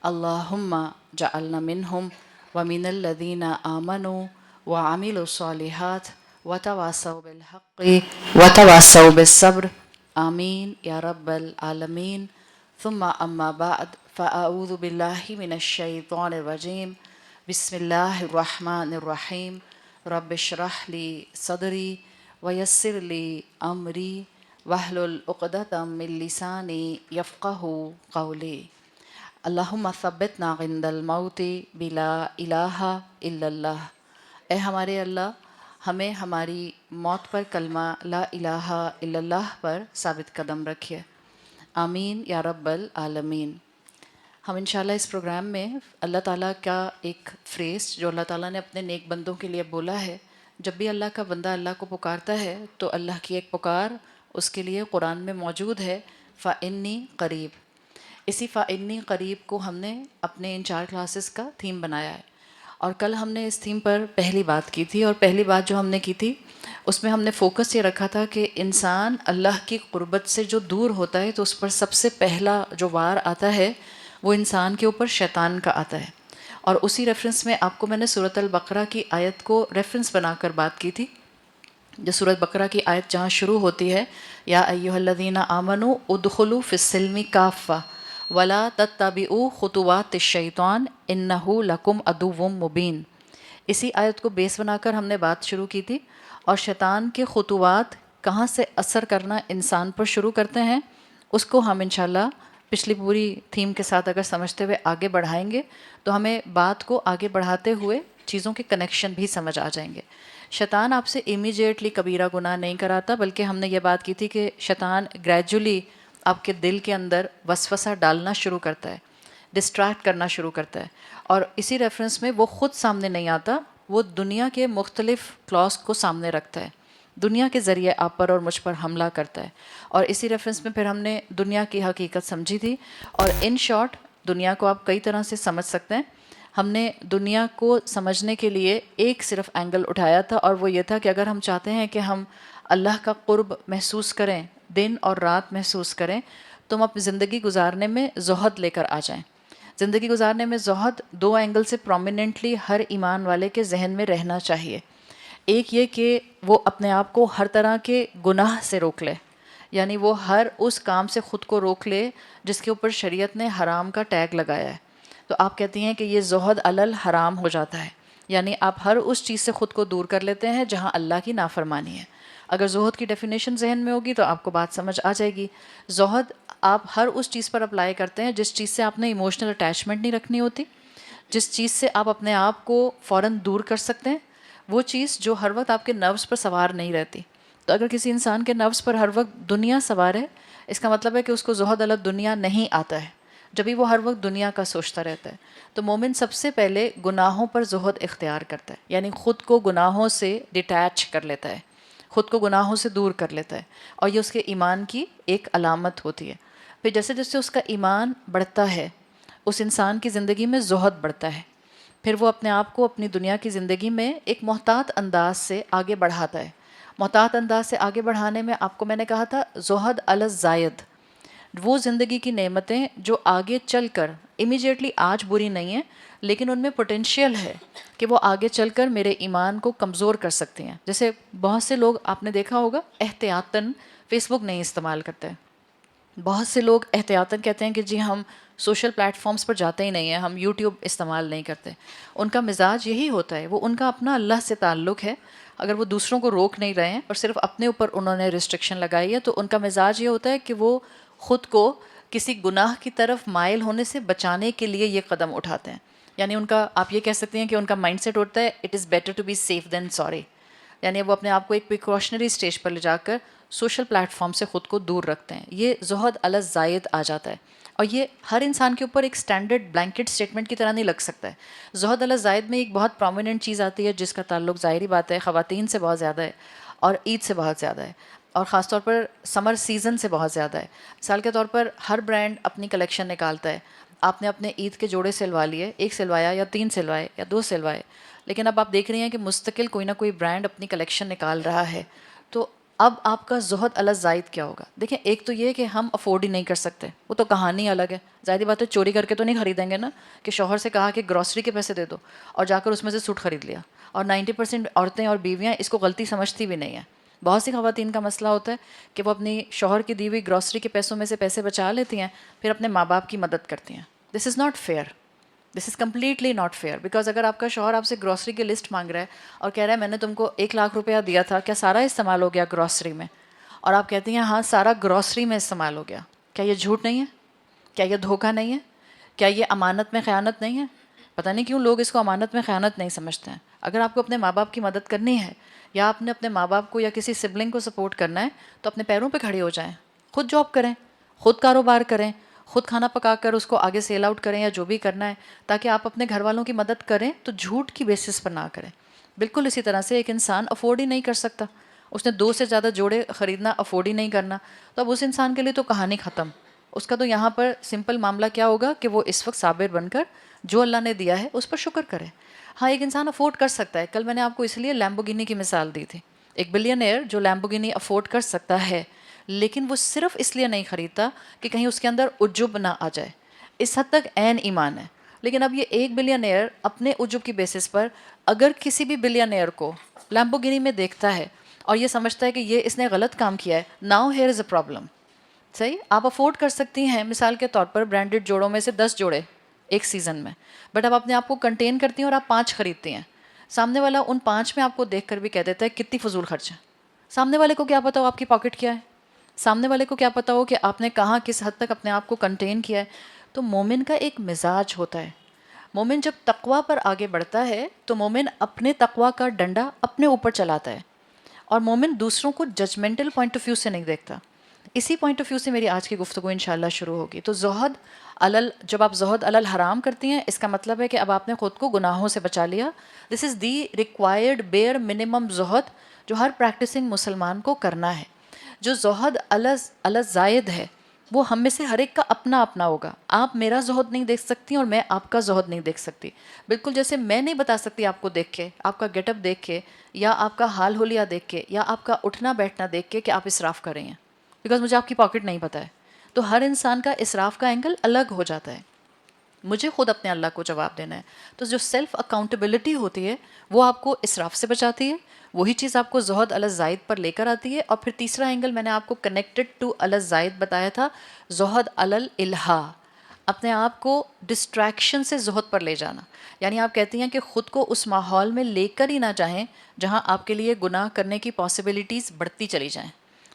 اللہم جعلنا منہم ومن الذین آمنوا وعملوا الصالحات وتواصوا بالحق وتواصوا بالصبر آمین یا رب العالمین. ثم اما بعد فاعوذ باللہ من الشیطان الرجیم. بسم اللہ الرحمن الرحیم. رب اشرح لی صدری ویسر لی امری واحلل عقدۃ من لسانی یفقہوا قولی. اللہم ثبتنا عند الموت بلا الہ الا اللہ. اے ہمارے اللہ، ہمیں ہماری موت پر کلمہ لا الہ الا اللہ پر ثابت قدم رکھیے. آمین یا رب العالمین. ہم انشاءاللہ اس پروگرام میں اللہ تعالیٰ کا ایک فریز جو اللہ تعالیٰ نے اپنے نیک بندوں کے لیے بولا ہے. جب بھی اللہ کا بندہ اللہ کو پکارتا ہے تو اللہ کی ایک پکار اس کے لیے قرآن میں موجود ہے، فَإِنِّي قریب. اسی فَإِنِّي قریب کو ہم نے اپنے ان 4 کلاسز کا تھیم بنایا ہے، اور کل ہم نے اس تھیم پر پہلی بات کی تھی. اور پہلی بات جو ہم نے کی تھی اس میں ہم نے فوکس یہ رکھا تھا کہ انسان اللہ کی قربت سے جو دور ہوتا ہے تو اس پر سب سے پہلا جو وار آتا ہے وہ انسان کے اوپر شیطان کا آتا ہے. اور اسی ریفرنس میں آپ کو میں نے سورۃ البقرہ کی آیت کو ریفرنس بنا کر بات کی تھی، جو سورۃ بقرہ کی آیت جہاں شروع ہوتی ہے یا ایھا الذین آمنوا ادخلوا فی السلم کافہ ولا تتبعوا خطوات الشیطان انہ لکم عدو مبین. اسی آیت کو بیس بنا کر ہم نے بات شروع کی تھی. اور شیطان کے خطوات کہاں سے اثر کرنا انسان پر شروع کرتے ہیں اس کو ہم انشاءاللہ پچھلی پوری تھیم کے ساتھ اگر سمجھتے ہوئے آگے بڑھائیں گے تو ہمیں بات کو آگے بڑھاتے ہوئے چیزوں کے کنیکشن بھی سمجھ آ جائیں گے. شیطان آپ سے امیجیٹلی کبیرہ گناہ نہیں کراتا، بلکہ ہم نے یہ بات کی تھی کہ شیطان گریجولی آپ کے دل کے اندر وسوسہ ڈالنا شروع کرتا ہے، ڈسٹریکٹ کرنا شروع کرتا ہے. اور اسی ریفرنس میں وہ خود سامنے نہیں آتا، وہ دنیا کے مختلف کلاس کو سامنے رکھتا ہے، دنیا کے ذریعے آپ پر اور مجھ پر حملہ کرتا ہے. اور اسی ریفرنس میں پھر ہم نے دنیا کی حقیقت سمجھی تھی. اور ان شارٹ دنیا کو آپ کئی طرح سے سمجھ سکتے ہیں. ہم نے دنیا کو سمجھنے کے لیے ایک صرف اینگل اٹھایا تھا، اور وہ یہ تھا کہ اگر ہم چاہتے ہیں کہ ہم اللہ کا قرب محسوس کریں، دن اور رات محسوس کریں، تو ہم اپنی زندگی گزارنے میں زہد لے کر آ جائیں. زندگی گزارنے میں زہد 2 اینگل سے پرومیننٹلی ہر ایمان والے کے ذہن میں رہنا چاہیے. ایک یہ کہ وہ اپنے آپ کو ہر طرح کے گناہ سے روک لے، یعنی وہ ہر اس کام سے خود کو روک لے جس کے اوپر شریعت نے حرام کا ٹیگ لگایا ہے. تو آپ کہتی ہیں کہ یہ زہد علی الحرام ہو جاتا ہے، یعنی آپ ہر اس چیز سے خود کو دور کر لیتے ہیں جہاں اللہ کی نافرمانی ہے. اگر زہد کی ڈیفینیشن ذہن میں ہوگی تو آپ کو بات سمجھ آ جائے گی. زہد آپ ہر اس چیز پر اپلائی کرتے ہیں جس چیز سے آپ نے ایموشنل اٹیچمنٹ نہیں رکھنی ہوتی، جس چیز سے آپ اپنے آپ کو فوراً دور کر سکتے ہیں، وہ چیز جو ہر وقت آپ کے نروز پر سوار نہیں رہتی. تو اگر کسی انسان کے نروز پر ہر وقت دنیا سوار ہے، اس کا مطلب ہے کہ اس کو زہد علی دنیا نہیں آتا ہے، جبھی وہ ہر وقت دنیا کا سوچتا رہتا ہے. تو مومن سب سے پہلے گناہوں پر زہد اختیار کرتا ہے، یعنی خود کو گناہوں سے ڈیٹیچ کر لیتا ہے، خود کو گناہوں سے دور کر لیتا ہے. اور یہ اس کے ایمان کی ایک علامت ہوتی ہے. پھر جیسے جیسے اس کا ایمان بڑھتا ہے اس انسان کی زندگی میں زہد بڑھتا ہے. پھر وہ اپنے آپ کو اپنی دنیا کی زندگی میں ایک محتاط انداز سے آگے بڑھاتا ہے. محتاط انداز سے آگے بڑھانے میں آپ کو میں نے کہا تھا زہد علی الزائد، وہ زندگی کی نعمتیں جو آگے چل کر امیجیٹلی آج بری نہیں ہیں لیکن ان میں پوٹینشیل ہے کہ وہ آگے چل کر میرے ایمان کو کمزور کر سکتی ہیں. جیسے بہت سے لوگ آپ نے دیکھا ہوگا احتیاطاً فیس بک نہیں استعمال کرتے. بہت سے لوگ احتیاطاً کہتے ہیں کہ جی ہم سوشل پلیٹ فارمز پر جاتے ہی نہیں ہیں، ہم یوٹیوب استعمال نہیں کرتے. ان کا مزاج یہی ہوتا ہے، وہ ان کا اپنا اللہ سے تعلق ہے. اگر وہ دوسروں کو روک نہیں رہے ہیں اور صرف اپنے اوپر انہوں نے ریسٹرکشن لگائی ہے تو ان کا مزاج یہ ہوتا ہے کہ وہ خود کو کسی گناہ کی طرف مائل ہونے سے بچانے کے لیے یہ قدم اٹھاتے ہیں. یعنی ان کا آپ یہ کہہ سکتے ہیں کہ ان کا مائنڈ سیٹ ہوتا ہے it is better to be safe than sorry. یعنی وہ اپنے آپ کو ایک پریکاشنری اسٹیج پر لے جا کر سوشل پلیٹ فارم سے خود کو دور رکھتے ہیں. یہ زہد علی الزائد آ جاتا ہے. اور یہ ہر انسان کے اوپر ایک سٹینڈرڈ بلینکٹ اسٹیٹمنٹ کی طرح نہیں لگ سکتا ہے. زہد علی الزائد میں ایک بہت پرومیننٹ چیز آتی ہے جس کا تعلق ظاہری بات ہے خواتین سے بہت زیادہ ہے اور عید سے بہت زیادہ ہے، اور خاص طور پر سمر سیزن سے بہت زیادہ ہے. مثال کے طور پر ہر برانڈ اپنی کلیکشن نکالتا ہے. آپ نے اپنے عید کے جوڑے سلوا لیے، 1 سلوایا یا 3 سلوائے یا 2 سلوائے، لیکن اب آپ دیکھ رہی ہیں کہ مستقل کوئی نہ کوئی برانڈ اپنی کلیکشن نکال رہا ہے. تو اب آپ کا زہد علی زائد کیا ہوگا؟ دیکھیں ایک تو یہ کہ ہم افورڈ ہی نہیں کر سکتے، وہ تو کہانی الگ ہے، ظاہری بات ہے چوری کر کے تو نہیں خریدیں گے نا، کہ شوہر سے کہا کہ گروسری کے پیسے دے دو اور جا کر اس میں سے سوٹ خرید لیا. اور 90% عورتیں اور بیویاں اس کو غلطی سمجھتی بھی نہیں ہیں. بہت سی خواتین کا مسئلہ ہوتا ہے کہ وہ اپنی شوہر کی دی ہوئی گروسری کے پیسوں میں سے پیسے بچا لیتی ہیں، پھر اپنے ماں باپ کی مدد کرتی ہیں. This is not fair, this is completely not fair. Because اگر آپ کا شوہر آپ سے گروسری کی لسٹ مانگ رہا ہے اور کہہ رہا ہے میں نے تم کو 1,00,000 روپیہ دیا تھا، کیا سارا استعمال ہو گیا گروسری میں؟ اور آپ کہتی ہیں ہاں سارا گروسری میں استعمال ہو گیا. کیا یہ جھوٹ نہیں ہے؟ کیا یہ دھوکہ نہیں ہے؟ کیا یہ امانت میں خیانت نہیں ہے؟ پتہ نہیں کیوں لوگ اس کو امانت میں خیانت نہیں سمجھتے ہیں. اگر آپ کو اپنے ماں باپ کی مدد کرنی ہے یا آپ نے اپنے ماں باپ کو یا کسی سبلنگ کو سپورٹ کرنا ہے تو اپنے پیروں پہ کھڑے ہو جائیں، خود جاب کریں، خود کاروبار کریں، خود کھانا پکا کر اس کو آگے سیل آؤٹ کریں یا جو بھی کرنا ہے، تاکہ آپ اپنے گھر والوں کی مدد کریں تو جھوٹ کی بیسس پر نہ کریں. بالکل اسی طرح سے ایک انسان افورڈ ہی نہیں کر سکتا، اس نے 2 سے زیادہ جوڑے خریدنا افورڈ ہی نہیں کرنا، تو اب اس انسان کے لیے تو کہانی ختم. اس کا تو یہاں پر سمپل معاملہ کیا ہوگا کہ وہ اس وقت صابر بن کر جو اللہ نے دیا ہے اس پر شکر کرے. ہاں ایک انسان افورڈ کر سکتا ہے. کل میں نے آپ کو اس لیے لیمبورگینی کی مثال دی تھی. ایک بلینئر جو لیمبورگینی افورڈ کر سکتا ہے، لیکن وہ صرف اس لیے نہیں خریدتا کہ کہیں اس کے اندر عجب نہ آ جائے. اس حد تک عین ایمان ہے. لیکن اب یہ ایک بلینئر اپنے عجب کی بیسس پر اگر کسی بھی بلینئر کو لیمبورگینی میں دیکھتا ہے اور یہ سمجھتا ہے کہ یہ اس نے غلط کام کیا ہے، now here is a problem. صحیح، آپ افورڈ کر سکتی ہیں مثال کے طور پر برانڈڈ جوڑوں میں سے 10 جوڑے ایک سیزن میں، بٹ اب اپنے آپ کو کنٹین کرتی ہیں اور آپ 5 خریدتی ہیں. سامنے والا ان 5 میں آپ کو دیکھ کر بھی کہہ دیتا ہے کتنی فضول خرچ ہے. سامنے والے کو کیا پتا ہو آپ کی پاکٹ کیا ہے، سامنے والے کو کیا پتا ہو کہ آپ نے کہاں کس حد تک اپنے آپ کو کنٹین کیا ہے. تو مومن کا ایک مزاج ہوتا ہے. مومن جب تقوی پر آگے بڑھتا ہے تو مومن اپنے تقوی کا ڈنڈا اپنے اوپر چلاتا ہے، اور مومن دوسروں کو ججمنٹل پوائنٹ آف ویو سے نہیں دیکھتا. اسی پوائنٹ آف ویو سے میری آج کی گفتگو انشاءاللہ شروع ہوگی. تو زہد جب آپ زہد علی حرام کرتی ہیں، اس کا مطلب ہے کہ اب آپ نے خود کو گناہوں سے بچا لیا. دس از دی ریکوائرڈ بیئر منیمم زہد جو ہر پریکٹسنگ مسلمان کو کرنا ہے. جو زہد علی زائد ہے وہ ہم میں سے ہر ایک کا اپنا اپنا ہوگا. آپ میرا زہد نہیں دیکھ سکتی اور میں آپ کا زہد نہیں دیکھ سکتی. بالکل جیسے میں نہیں بتا سکتی آپ کو دیکھ کے، آپ کا گیٹ اپ دیکھ کے، یا آپ کا حال حلیہ دیکھ کے، یا آپ کا اٹھنا بیٹھنا دیکھ کے کہ آپ اسراف کر رہی ہیں، بیکاز مجھے آپ کی پاکٹ نہیں پتہ ہے. تو ہر انسان کا اسراف کا اینگل الگ ہو جاتا ہے. مجھے خود اپنے اللہ کو جواب دینا ہے. تو جو سیلف اکاؤنٹیبلٹی ہوتی ہے وہ آپ کو اسراف سے بچاتی ہے، وہی چیز آپ کو زہد علی زائد پر لے کر آتی ہے. اور پھر تیسرا اینگل میں نے آپ کو کنیکٹڈ ٹو علی زائد بتایا تھا، زہد علی الالہا، اپنے آپ کو ڈسٹریکشن سے زہد پر لے جانا. یعنی آپ کہتی ہیں کہ خود کو اس ماحول میں لے کر ہی نہ جائیں جہاں آپ کے لیے گناہ کرنے کی پاسبلٹیز بڑھتی چلی جائیں.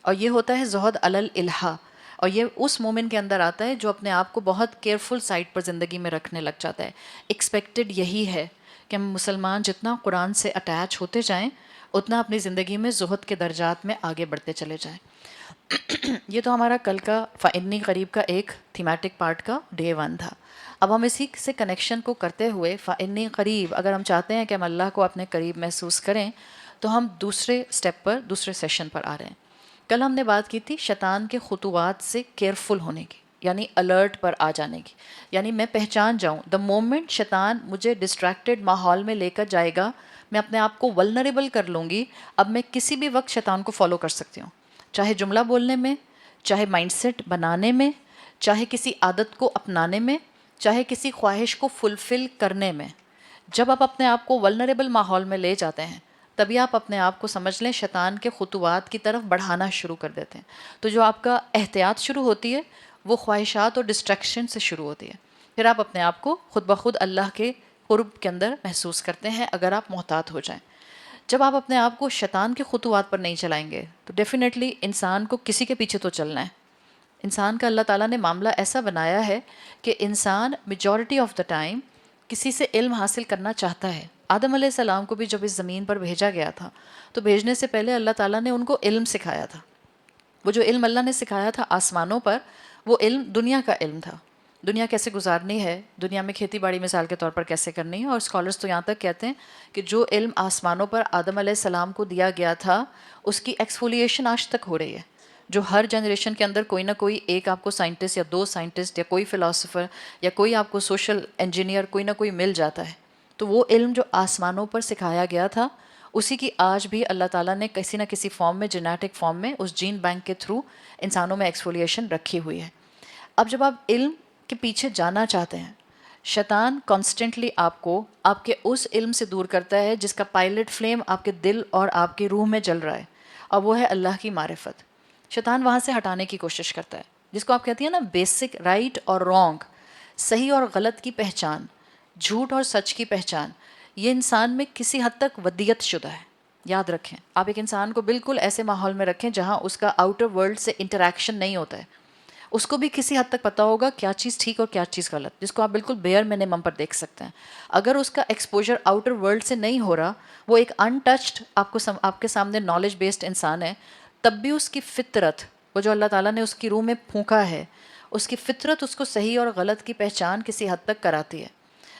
اور یہ ہوتا ہے زہد علی الالہا. اور یہ اس مومن کے اندر آتا ہے جو اپنے آپ کو بہت کیئرفل سائڈ پر زندگی میں رکھنے لگ جاتا ہے. ایکسپیکٹڈ یہی ہے کہ ہم مسلمان جتنا قرآن سے اٹیچ ہوتے جائیں اتنا اپنی زندگی میں زہد کے درجات میں آگے بڑھتے چلے جائیں. یہ تو ہمارا کل کا فإنی قریب کا ایک تھیمیٹک پارٹ کا ڈے 1 تھا. اب ہم اسی سے کنیکشن کو کرتے ہوئے فإنی قریب، اگر ہم چاہتے ہیں کہ ہم اللہ کو اپنے قریب محسوس کریں تو ہم دوسرے سٹیپ پر، دوسرے سیشن پر آ رہے ہیں. کل ہم نے بات کی تھی شیطان کے خطوات سے کیئرفل ہونے کی، یعنی الرٹ پر آ جانے کی. یعنی میں پہچان جاؤں دا مومنٹ شیطان مجھے ڈسٹریکٹڈ ماحول میں لے کر جائے گا، میں اپنے آپ کو ولنریبل کر لوں گی. اب میں کسی بھی وقت شیطان کو فالو کر سکتی ہوں، چاہے جملہ بولنے میں، چاہے مائنڈ سیٹ بنانے میں، چاہے کسی عادت کو اپنانے میں، چاہے کسی خواہش کو فلفل کرنے میں. جب آپ اپنے آپ کو ولنریبل ماحول میں لے جاتے ہیں تبھی آپ اپنے آپ کو سمجھ لیں شیطان کے خطوات کی طرف بڑھانا شروع کر دیتے ہیں. تو جو آپ کا احتیاط شروع ہوتی ہے وہ خواہشات اور ڈسٹریکشن سے شروع ہوتی ہے. پھر آپ اپنے آپ کو خود بخود اللہ کے قرب کے اندر محسوس کرتے ہیں اگر آپ محتاط ہو جائیں. جب آپ اپنے آپ کو شیطان کے خطوات پر نہیں چلائیں گے تو ڈیفینیٹلی انسان کو کسی کے پیچھے تو چلنا ہے. انسان کا اللہ تعالیٰ نے معاملہ ایسا بنایا ہے کہ انسان میجورٹی آف دا ٹائم کسی سے علم حاصل کرنا چاہتا ہے. آدم علیہ السلام کو بھی جب اس زمین پر بھیجا گیا تھا تو بھیجنے سے پہلے اللہ تعالیٰ نے ان کو علم سکھایا تھا. وہ جو علم اللہ نے سکھایا تھا آسمانوں پر، وہ علم دنیا کا علم تھا. دنیا کیسے گزارنی ہے، دنیا میں کھیتی باڑی مثال کے طور پر کیسے کرنی ہے. اور اسکالرس تو یہاں تک کہتے ہیں کہ جو علم آسمانوں پر آدم علیہ السلام کو دیا گیا تھا اس کی ایکسفولیشن آج تک ہو رہی ہے. جو ہر جنریشن کے اندر کوئی نہ کوئی ایک آپ کو سائنٹسٹ یا 2 سائنٹسٹ یا کوئی فلاسفر یا کوئی آپ کو سوشل انجینئر کوئی نہ کوئی مل جاتا ہے. تو وہ علم جو آسمانوں پر سکھایا گیا تھا اسی کی آج بھی اللہ تعالیٰ نے کسی نہ کسی فارم میں، جینیٹک فارم میں، اس جین بینک کے تھرو انسانوں میں ایکسفولیشن رکھی ہوئی ہے۔ اب جب آپ علم کے پیچھے جانا چاہتے ہیں، شیطان کانسٹنٹلی آپ کو آپ کے اس علم سے دور کرتا ہے جس کا پائلٹ فلیم آپ کے دل اور آپ کی روح میں جل رہا ہے، اور وہ ہے اللہ کی معرفت۔ شیطان وہاں سے ہٹانے کی کوشش کرتا ہے، جس کو آپ کہتی ہیں نا بیسک رائٹ اور رانگ، صحیح اور غلط کی پہچان، جھوٹ اور سچ کی پہچان، یہ انسان میں کسی حد تک ودیت شدہ ہے۔ یاد رکھیں، آپ ایک انسان کو بالکل ایسے ماحول میں رکھیں جہاں اس کا آؤٹر ورلڈ سے انٹریکشن نہیں ہوتا ہے، اس کو بھی کسی حد تک پتہ ہوگا کیا چیز ٹھیک اور کیا چیز غلط، جس کو آپ بالکل بیئر منیمم پر دیکھ سکتے ہیں۔ اگر اس کا ایکسپوجر آؤٹر ورلڈ سے نہیں ہو رہا، وہ ایک ان ٹچڈ آپ کے سامنے نالج بیسڈ انسان ہے، تب بھی اس کی فطرت، وہ جو اللہ تعالیٰ نے اس کی روح میں پھونکا ہے، اس کی فطرت اس کو صحیح اور غلط کی پہچان کسی حد تک کراتی ہے۔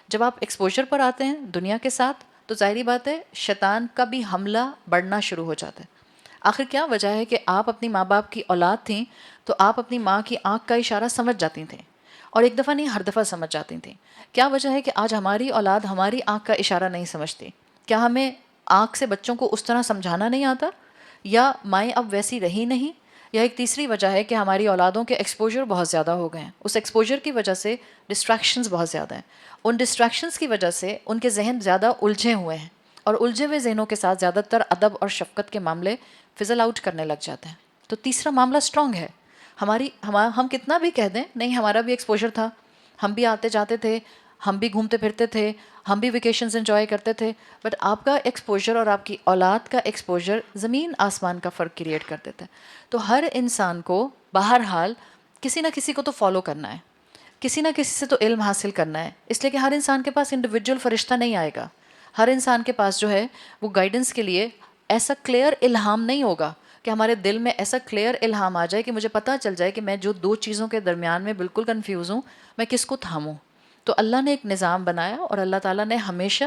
جب آپ ایکسپوجر پر آتے ہیں دنیا کے ساتھ، تو ظاہری بات ہے شیطان کا بھی حملہ بڑھنا شروع ہو جاتا ہے۔ آخر کیا وجہ ہے کہ آپ اپنی ماں باپ کی اولاد تھیں تو آپ اپنی ماں کی آنکھ کا اشارہ سمجھ جاتی تھیں، اور ایک دفعہ نہیں ہر دفعہ سمجھ جاتی تھیں۔ کیا وجہ ہے کہ آج ہماری اولاد ہماری آنکھ کا اشارہ نہیں سمجھتی؟ کیا ہمیں آنکھ سے بچوں کو اس طرح سمجھانا نہیں آتا، یا مائیں اب ویسی رہی نہیں؟ یا ایک تیسری وجہ ہے کہ ہماری اولادوں کے ایکسپوجر بہت زیادہ ہو گئے ہیں، اس ایکسپوجر کی وجہ سے ڈسٹریکشنز بہت زیادہ ہیں، ان ڈسٹریکشنز کی وجہ سے ان کے ذہن زیادہ الجھے ہوئے ہیں، اور الجھے ہوئے ذہنوں کے ساتھ زیادہ تر ادب اور شفقت کے معاملے فزل آؤٹ کرنے لگ جاتے ہیں۔ تو تیسرا معاملہ اسٹرانگ ہے۔ ہم کتنا بھی کہہ دیں نہیں ہمارا بھی ایکسپوجر تھا، ہم بھی آتے جاتے تھے، ہم بھی گھومتے پھرتے تھے، ہم بھی ویکیشنز انجوائے کرتے تھے، بٹ آپ کا ایکسپوجر اور آپ کی اولاد کا ایکسپوجر زمین آسمان کا فرق کریٹ کر دیتا ہے۔ تو ہر انسان کو بہرحال کسی نہ کسی کو تو فالو کرنا ہے، کسی نہ کسی سے تو علم حاصل کرنا ہے، اس لیے کہ ہر انسان کے پاس انڈیویجول فرشتہ نہیں آئے گا۔ ہر انسان کے پاس جو ہے وہ گائیڈنس کے لیے ایسا کلیئر الہام نہیں ہوگا کہ ہمارے دل میں ایسا کلیئر الہام آ جائے کہ مجھے پتہ چل جائے کہ میں جو دو چیزوں کے درمیان میں بالکل کنفیوز ہوں، میں کس کو تھاموں۔ تو اللہ نے ایک نظام بنایا، اور اللہ تعالیٰ نے ہمیشہ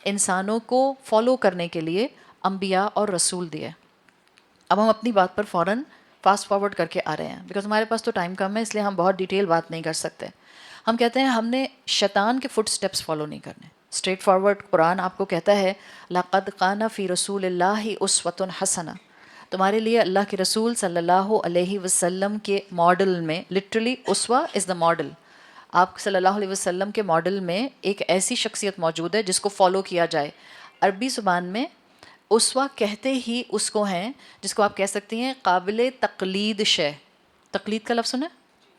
انسانوں کو فالو کرنے کے لیے انبیاء اور رسول دیے۔ اب ہم اپنی بات پر فوراً فاسٹ فارورڈ کر کے آ رہے ہیں، بیکاز ہمارے پاس تو ٹائم کم ہے، اس لیے ہم بہت ڈیٹیل بات نہیں کر سکتے۔ ہم کہتے ہیں ہم نے شیطان کے فٹ سٹیپس فالو نہیں کرنے۔ اسٹریٹ فارورڈ قرآن آپ کو کہتا ہے لَقَدْ قَانَ فِي رَسُولِ اللَّهِ أُسْوَةٌ حَسَنَةٌ، تمہارے لیے اللہ کے رسول صلی اللہ علیہ وسلم کے ماڈل میں، لٹرلی اسوہ از دا ماڈل، آپ صلی اللہ علیہ وسلم کے ماڈل میں ایک ایسی شخصیت موجود ہے جس کو فالو کیا جائے۔ عربی زبان میں اسوہ کہتے ہی اس کو ہیں جس کو آپ کہہ سکتی ہیں قابل تقلید شے، تقلید کا لفظ سنیں،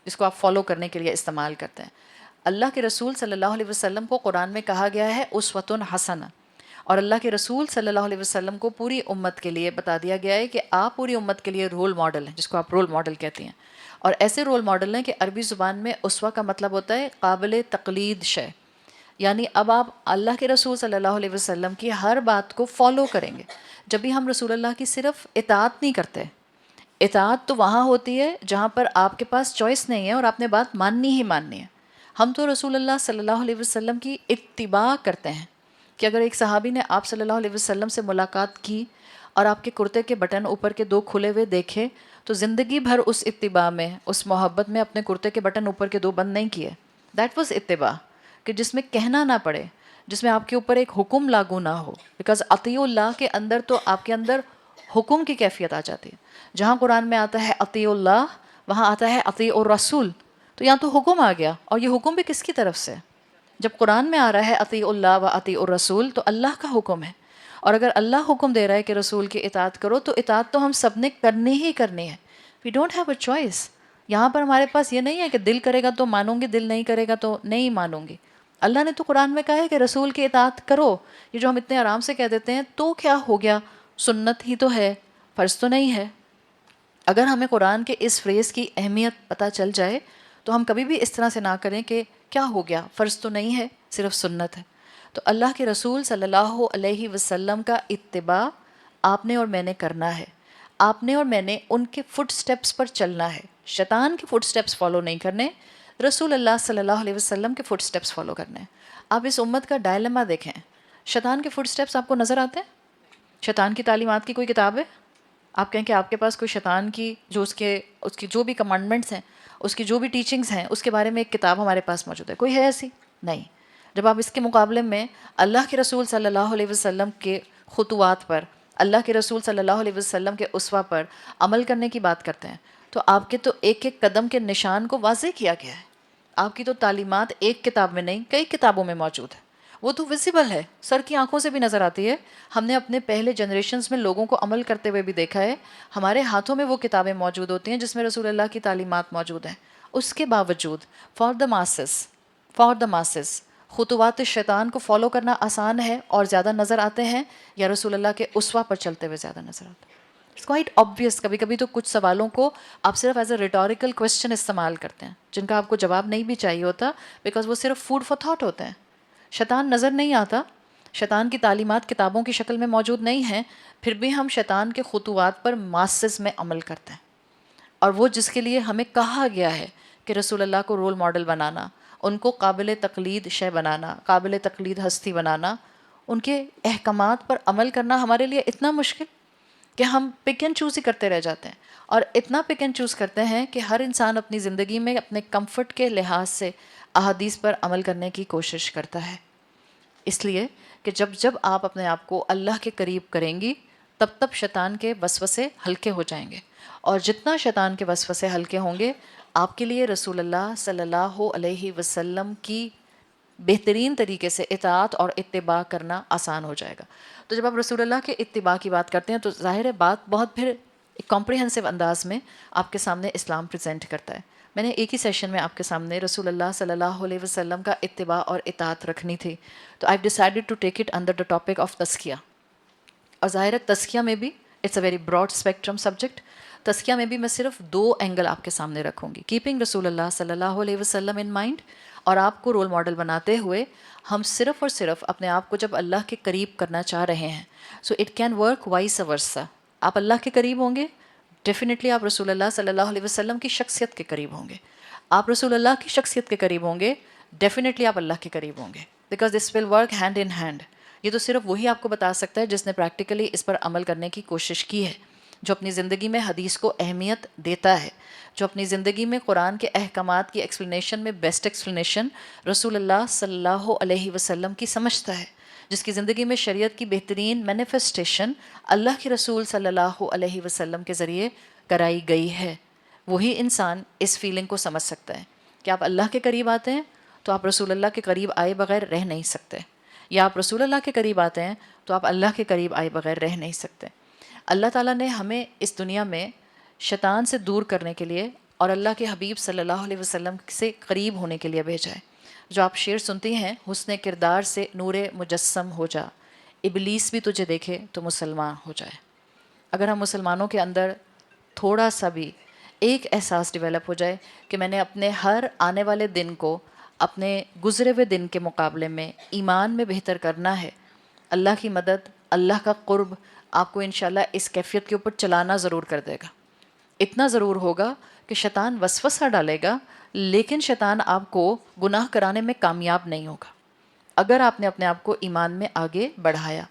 جس کو آپ فالو کرنے کے لیے استعمال کرتے ہیں۔ اللہ کے رسول صلی اللہ علیہ وسلم کو قرآن میں کہا گیا ہے اسوۃ حسنہ، اور اللہ کے رسول صلی اللہ علیہ وسلم کو پوری امت کے لیے بتا دیا گیا ہے کہ آپ پوری امت کے لیے رول ماڈل ہیں، جس کو آپ رول ماڈل کہتی ہیں۔ اور ایسے رول ماڈل ہیں کہ عربی زبان میں اسوہ کا مطلب ہوتا ہے قابل تقلید شے، یعنی اب آپ اللہ کے رسول صلی اللہ علیہ وسلم کی ہر بات کو فالو کریں گے۔ جب بھی ہم رسول اللہ کی صرف اطاعت نہیں کرتے، اطاعت تو وہاں ہوتی ہے جہاں پر آپ کے پاس چوائس نہیں ہے اور آپ نے بات ماننی ہی ماننی ہے۔ ہم تو رسول اللہ صلی اللہ علیہ وسلم کی اتباع کرتے ہیں، کہ اگر ایک صحابی نے آپ صلی اللہ علیہ وسلم سے ملاقات کی اور آپ کے کرتے کے بٹن اوپر کے دو کھلے ہوئے دیکھے، تو زندگی بھر اس اتباع میں، اس محبت میں اپنے کرتے کے بٹن اوپر کے دو بند نہیں کیے۔ دیٹ واز اتباع، کہ جس میں کہنا نہ پڑے، جس میں آپ کے اوپر ایک حکم لاگو نہ ہو، بیکاز اطیعوا اللہ کے اندر تو آپ کے اندر حکم کی کیفیت آ جاتی ہے۔ جہاں قرآن میں آتا ہے اطیعوا اللہ، وہاں آتا ہے اطیعوا الرسول، تو یہاں تو حکم آ گیا، اور یہ حکم بھی کس کی طرف سے؟ جب قرآن میں آ رہا ہے اطیعوا اللہ و اطیعوا الرسول، تو اللہ کا حکم ہے، اور اگر اللہ حکم دے رہا ہے کہ رسول کی اطاعت کرو، تو اطاعت تو ہم سب نے کرنی ہی کرنی ہے۔ We don't have a choice. یہاں پر ہمارے پاس یہ نہیں ہے کہ دل کرے گا تو مانوں گی، دل نہیں کرے گا تو نہیں مانوں گی۔ اللہ نے تو قرآن میں کہا ہے کہ رسول کی اطاعت کرو۔ یہ جو ہم اتنے آرام سے کہہ دیتے ہیں تو کیا ہو گیا، سنت ہی تو ہے، فرض تو نہیں ہے۔ اگر ہمیں قرآن کے اس فریز کی اہمیت پتہ چل جائے تو ہم کبھی بھی اس طرح سے نہ کریں کہ کیا ہو گیا، فرض تو نہیں ہے، صرف سنت ہے۔ تو اللہ کے رسول صلی اللہ علیہ وسلم کا اتباع آپ نے اور میں نے کرنا ہے، آپ نے اور میں نے ان کے فٹ سٹیپس پر چلنا ہے۔ شیطان کے فٹ سٹیپس فالو نہیں کرنے، رسول اللہ صلی اللہ علیہ وسلم کے فٹ سٹیپس فالو کرنے ہیں۔ آپ اس امت کا ڈائلما دیکھیں، شیطان کے فٹ سٹیپس آپ کو نظر آتے ہیں؟ شیطان کی تعلیمات کی کوئی کتاب ہے؟ آپ کہیں کہ آپ کے پاس کوئی شیطان کی جو اس کی جو بھی کمانڈمنٹس ہیں، اس کی جو بھی ٹیچنگز ہیں، اس کے بارے میں ایک کتاب ہمارے پاس موجود ہے؟ کوئی ہے ایسی؟ نہیں۔ جب آپ اس کے مقابلے میں اللہ کے رسول صلی اللہ علیہ وسلم کے خطوات پر، اللہ کے رسول صلی اللہ علیہ وسلم کے اسوہ پر عمل کرنے کی بات کرتے ہیں تو آپ کے تو ایک ایک قدم کے نشان کو واضح کیا گیا ہے. آپ کی تو تعلیمات ایک کتاب میں نہیں کئی کتابوں میں موجود ہے. وہ تو ویزیبل ہے، سر کی آنکھوں سے بھی نظر آتی ہے. ہم نے اپنے پہلے جنریشنز میں لوگوں کو عمل کرتے ہوئے بھی دیکھا ہے. ہمارے ہاتھوں میں وہ کتابیں موجود ہوتی ہیں جس میں رسول اللہ کی تعلیمات موجود ہیں. اس کے باوجود فار دا ماسز خطوات شیطان کو فالو کرنا آسان ہے اور زیادہ نظر آتے ہیں، یا رسول اللہ کے اسوہ پر چلتے ہوئے زیادہ نظر آتے ہیں؟ It's quite obvious. کبھی کبھی تو کچھ سوالوں کو آپ صرف ایز اے ریٹوریکل کویسچن استعمال کرتے ہیں جن کا آپ کو جواب نہیں بھی چاہیے ہوتا، بیکاز وہ صرف فوڈ فار تھاٹ ہوتے ہیں. شیطان نظر نہیں آتا، شیطان کی تعلیمات کتابوں کی شکل میں موجود نہیں ہیں، پھر بھی ہم شیطان کے خطوات پر ماسز میں عمل کرتے ہیں. اور وہ جس کے لیے ہمیں کہا گیا ہے کہ رسول اللہ کو رول ماڈل بنانا، ان کو قابل تقلید شے بنانا، قابل تقلید ہستی بنانا، ان کے احکامات پر عمل کرنا ہمارے لیے اتنا مشکل کہ ہم پک اینڈ چوز ہی کرتے رہ جاتے ہیں. اور اتنا پک اینڈ چوز کرتے ہیں کہ ہر انسان اپنی زندگی میں اپنے کمفرٹ کے لحاظ سے احادیث پر عمل کرنے کی کوشش کرتا ہے. اس لیے کہ جب جب آپ اپنے آپ کو اللہ کے قریب کریں گی تب تب شیطان کے وسوسے ہلکے ہو جائیں گے، اور جتنا شیطان کے وسوسے ہلکے ہوں گے آپ کے لیے رسول اللہ صلی اللہ علیہ وسلم کی بہترین طریقے سے اطاعت اور اتباع کرنا آسان ہو جائے گا. تو جب آپ رسول اللہ کے اتباع کی بات کرتے ہیں تو ظاہر ہے بات بہت پھر ایک کمپریہنسو انداز میں آپ کے سامنے اسلام پریزنٹ کرتا ہے. میں نے ایک ہی سیشن میں آپ کے سامنے رسول اللہ صلی اللہ علیہ وسلم کا اتباع اور اطاعت رکھنی تھی، تو I decided to take it under the topic of تزکیہ. اور ظاہر ہے تزکیہ میں بھی it's a very broad spectrum subject. تزکیہ میں بھی میں صرف 2 اینگل آپ کے سامنے رکھوں گی، کیپنگ رسول اللہ صلی اللہ علیہ وسلم ان مائنڈ، اور آپ کو رول ماڈل بناتے ہوئے ہم صرف اور صرف اپنے آپ کو جب اللہ کے قریب کرنا چاہ رہے ہیں، so it can work vice versa. آپ اللہ کے قریب ہوں گے، ڈیفینیٹلی آپ رسول اللہ صلی اللہ علیہ وسلم کی شخصیت کے قریب ہوں گے. آپ رسول اللہ کی شخصیت کے قریب ہوں گے، ڈیفینیٹلی آپ اللہ کے قریب ہوں گے، because this will work hand in hand. یہ تو صرف وہی آپ کو بتا سکتا ہے جس نے پریکٹیکلی اس پر عمل کرنے کی کوشش کی ہے، جو اپنی زندگی میں حدیث کو اہمیت دیتا ہے، جو اپنی زندگی میں قرآن کے احکامات کی ایکسپلینیشن میں بیسٹ ایکسپلینیشن رسول اللہ صلی اللہ علیہ وسلم کی سمجھتا ہے، جس کی زندگی میں شریعت کی بہترین مینیفیسٹیشن اللہ کے رسول صلی اللہ علیہ وسلم کے ذریعے کرائی گئی ہے. وہی انسان اس فیلنگ کو سمجھ سکتا ہے کہ آپ اللہ کے قریب آتے ہیں تو آپ رسول اللہ کے قریب آئے بغیر رہ نہیں سکتے، یا آپ رسول اللہ کے قریب آتے ہیں تو آپ اللہ کے قریب آئے بغیر رہ نہیں سکتے. اللہ تعالیٰ نے ہمیں اس دنیا میں شیطان سے دور کرنے کے لیے اور اللہ کے حبیب صلی اللہ علیہ وسلم سے قریب ہونے کے لیے بھیجا ہے. جو آپ شعر سنتی ہیں، حسن کردار سے نور مجسم ہو جا، ابلیس بھی تجھے دیکھے تو مسلمان ہو جائے. اگر ہم مسلمانوں کے اندر تھوڑا سا بھی ایک احساس ڈیولپ ہو جائے کہ میں نے اپنے ہر آنے والے دن کو اپنے گزرے ہوئے دن کے مقابلے میں ایمان میں بہتر کرنا ہے، اللہ کی مدد، اللہ کا قرب آپ کو انشاءاللہ اس کیفیت کے اوپر چلانا ضرور کر دے گا. اتنا ضرور ہوگا کہ شیطان وسوسہ ڈالے گا، لیکن شیطان آپ کو گناہ کرانے میں کامیاب نہیں ہوگا اگر آپ نے اپنے آپ کو ایمان میں آگے بڑھایا.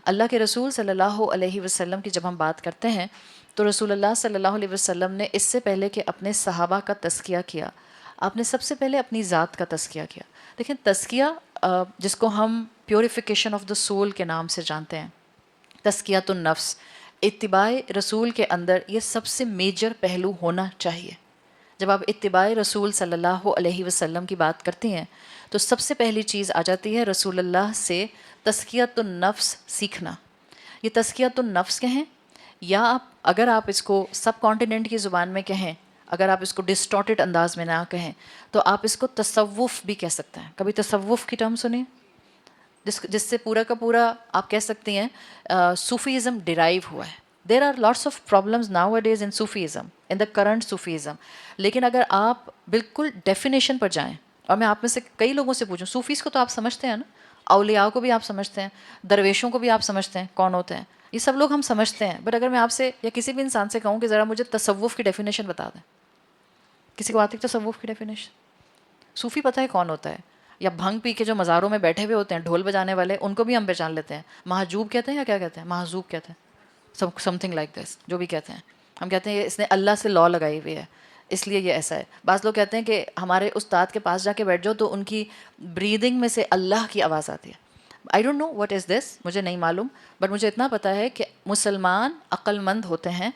اللہ کے رسول صلی اللہ علیہ وسلم کی جب ہم بات کرتے ہیں تو رسول اللہ صلی اللہ علیہ وسلم نے اس سے پہلے کہ اپنے صحابہ کا تزکیہ کیا، آپ نے سب سے پہلے اپنی ذات کا تزکیہ کیا. دیکھیں تزکیہ جس کو ہم پیوریفیکیشن آف دا سول کے نام سے جانتے ہیں، تزکیۃ النفس، اتباع رسول کے اندر یہ سب سے میجر پہلو ہونا چاہیے. جب آپ اتباع رسول صلی اللہ علیہ وسلم کی بات کرتی ہیں تو سب سے پہلی چیز آ جاتی ہے رسول اللہ سے تزکیۃ النفس سیکھنا. یہ تزکیۃ النفس کہیں، یا اگر آپ اس کو سب کانٹیننٹ کی زبان میں کہیں، اگر آپ اس کو ڈسٹارٹڈ انداز میں نہ کہیں تو آپ اس کو تصوف بھی کہہ سکتے ہیں. کبھی تصوف کی ٹرم سنی؟ جس سے پورا کا پورا آپ کہہ سکتی ہیں صوفیزم ڈیرائیو ہوا ہے. There are lots of problems nowadays in Sufism, in the current Sufism. لیکن اگر آپ بالکل ڈیفینیشن پر جائیں، اور میں آپ میں سے کئی لوگوں سے پوچھوں، صوفیز کو تو آپ سمجھتے ہیں نا، اولیاء کو بھی آپ سمجھتے ہیں، درویشوں کو بھی آپ سمجھتے ہیں کون ہوتے ہیں، یہ سب لوگ ہم سمجھتے ہیں. بٹ اگر میں آپ سے یا کسی بھی انسان سے کہوں کہ ذرا مجھے تصوف کی ڈیفینیشن بتا دیں، کسی کو آتی ہے تصوف کی ڈیفینیشن؟ صوفی پتہ ہے کون ہوتا ہے؟ یا بھنگ پی کے جو مزاروں میں بیٹھے ہوئے ہوتے ہیں ڈھول بجانے والے، ان کو بھی ہم پہچان لیتے ہیں. محجوب کہتے ہیں یا کیا کہتے ہیں؟ محجوب کہتے ہیں، سم تھنگ لائک دس، جو بھی کہتے ہیں. ہم کہتے ہیں اس نے اللہ سے لا لگائی ہوئی ہے اس لیے یہ ایسا ہے. بعض لوگ کہتے ہیں کہ ہمارے استاد کے پاس جا کے بیٹھ جاؤ تو ان کی بریدنگ میں سے اللہ کی آواز آتی ہے. آئی ڈونٹ نو وٹ از دس، مجھے نہیں معلوم، بٹ مجھے اتنا پتہ ہے کہ مسلمان عقل مند ہوتے ہیں.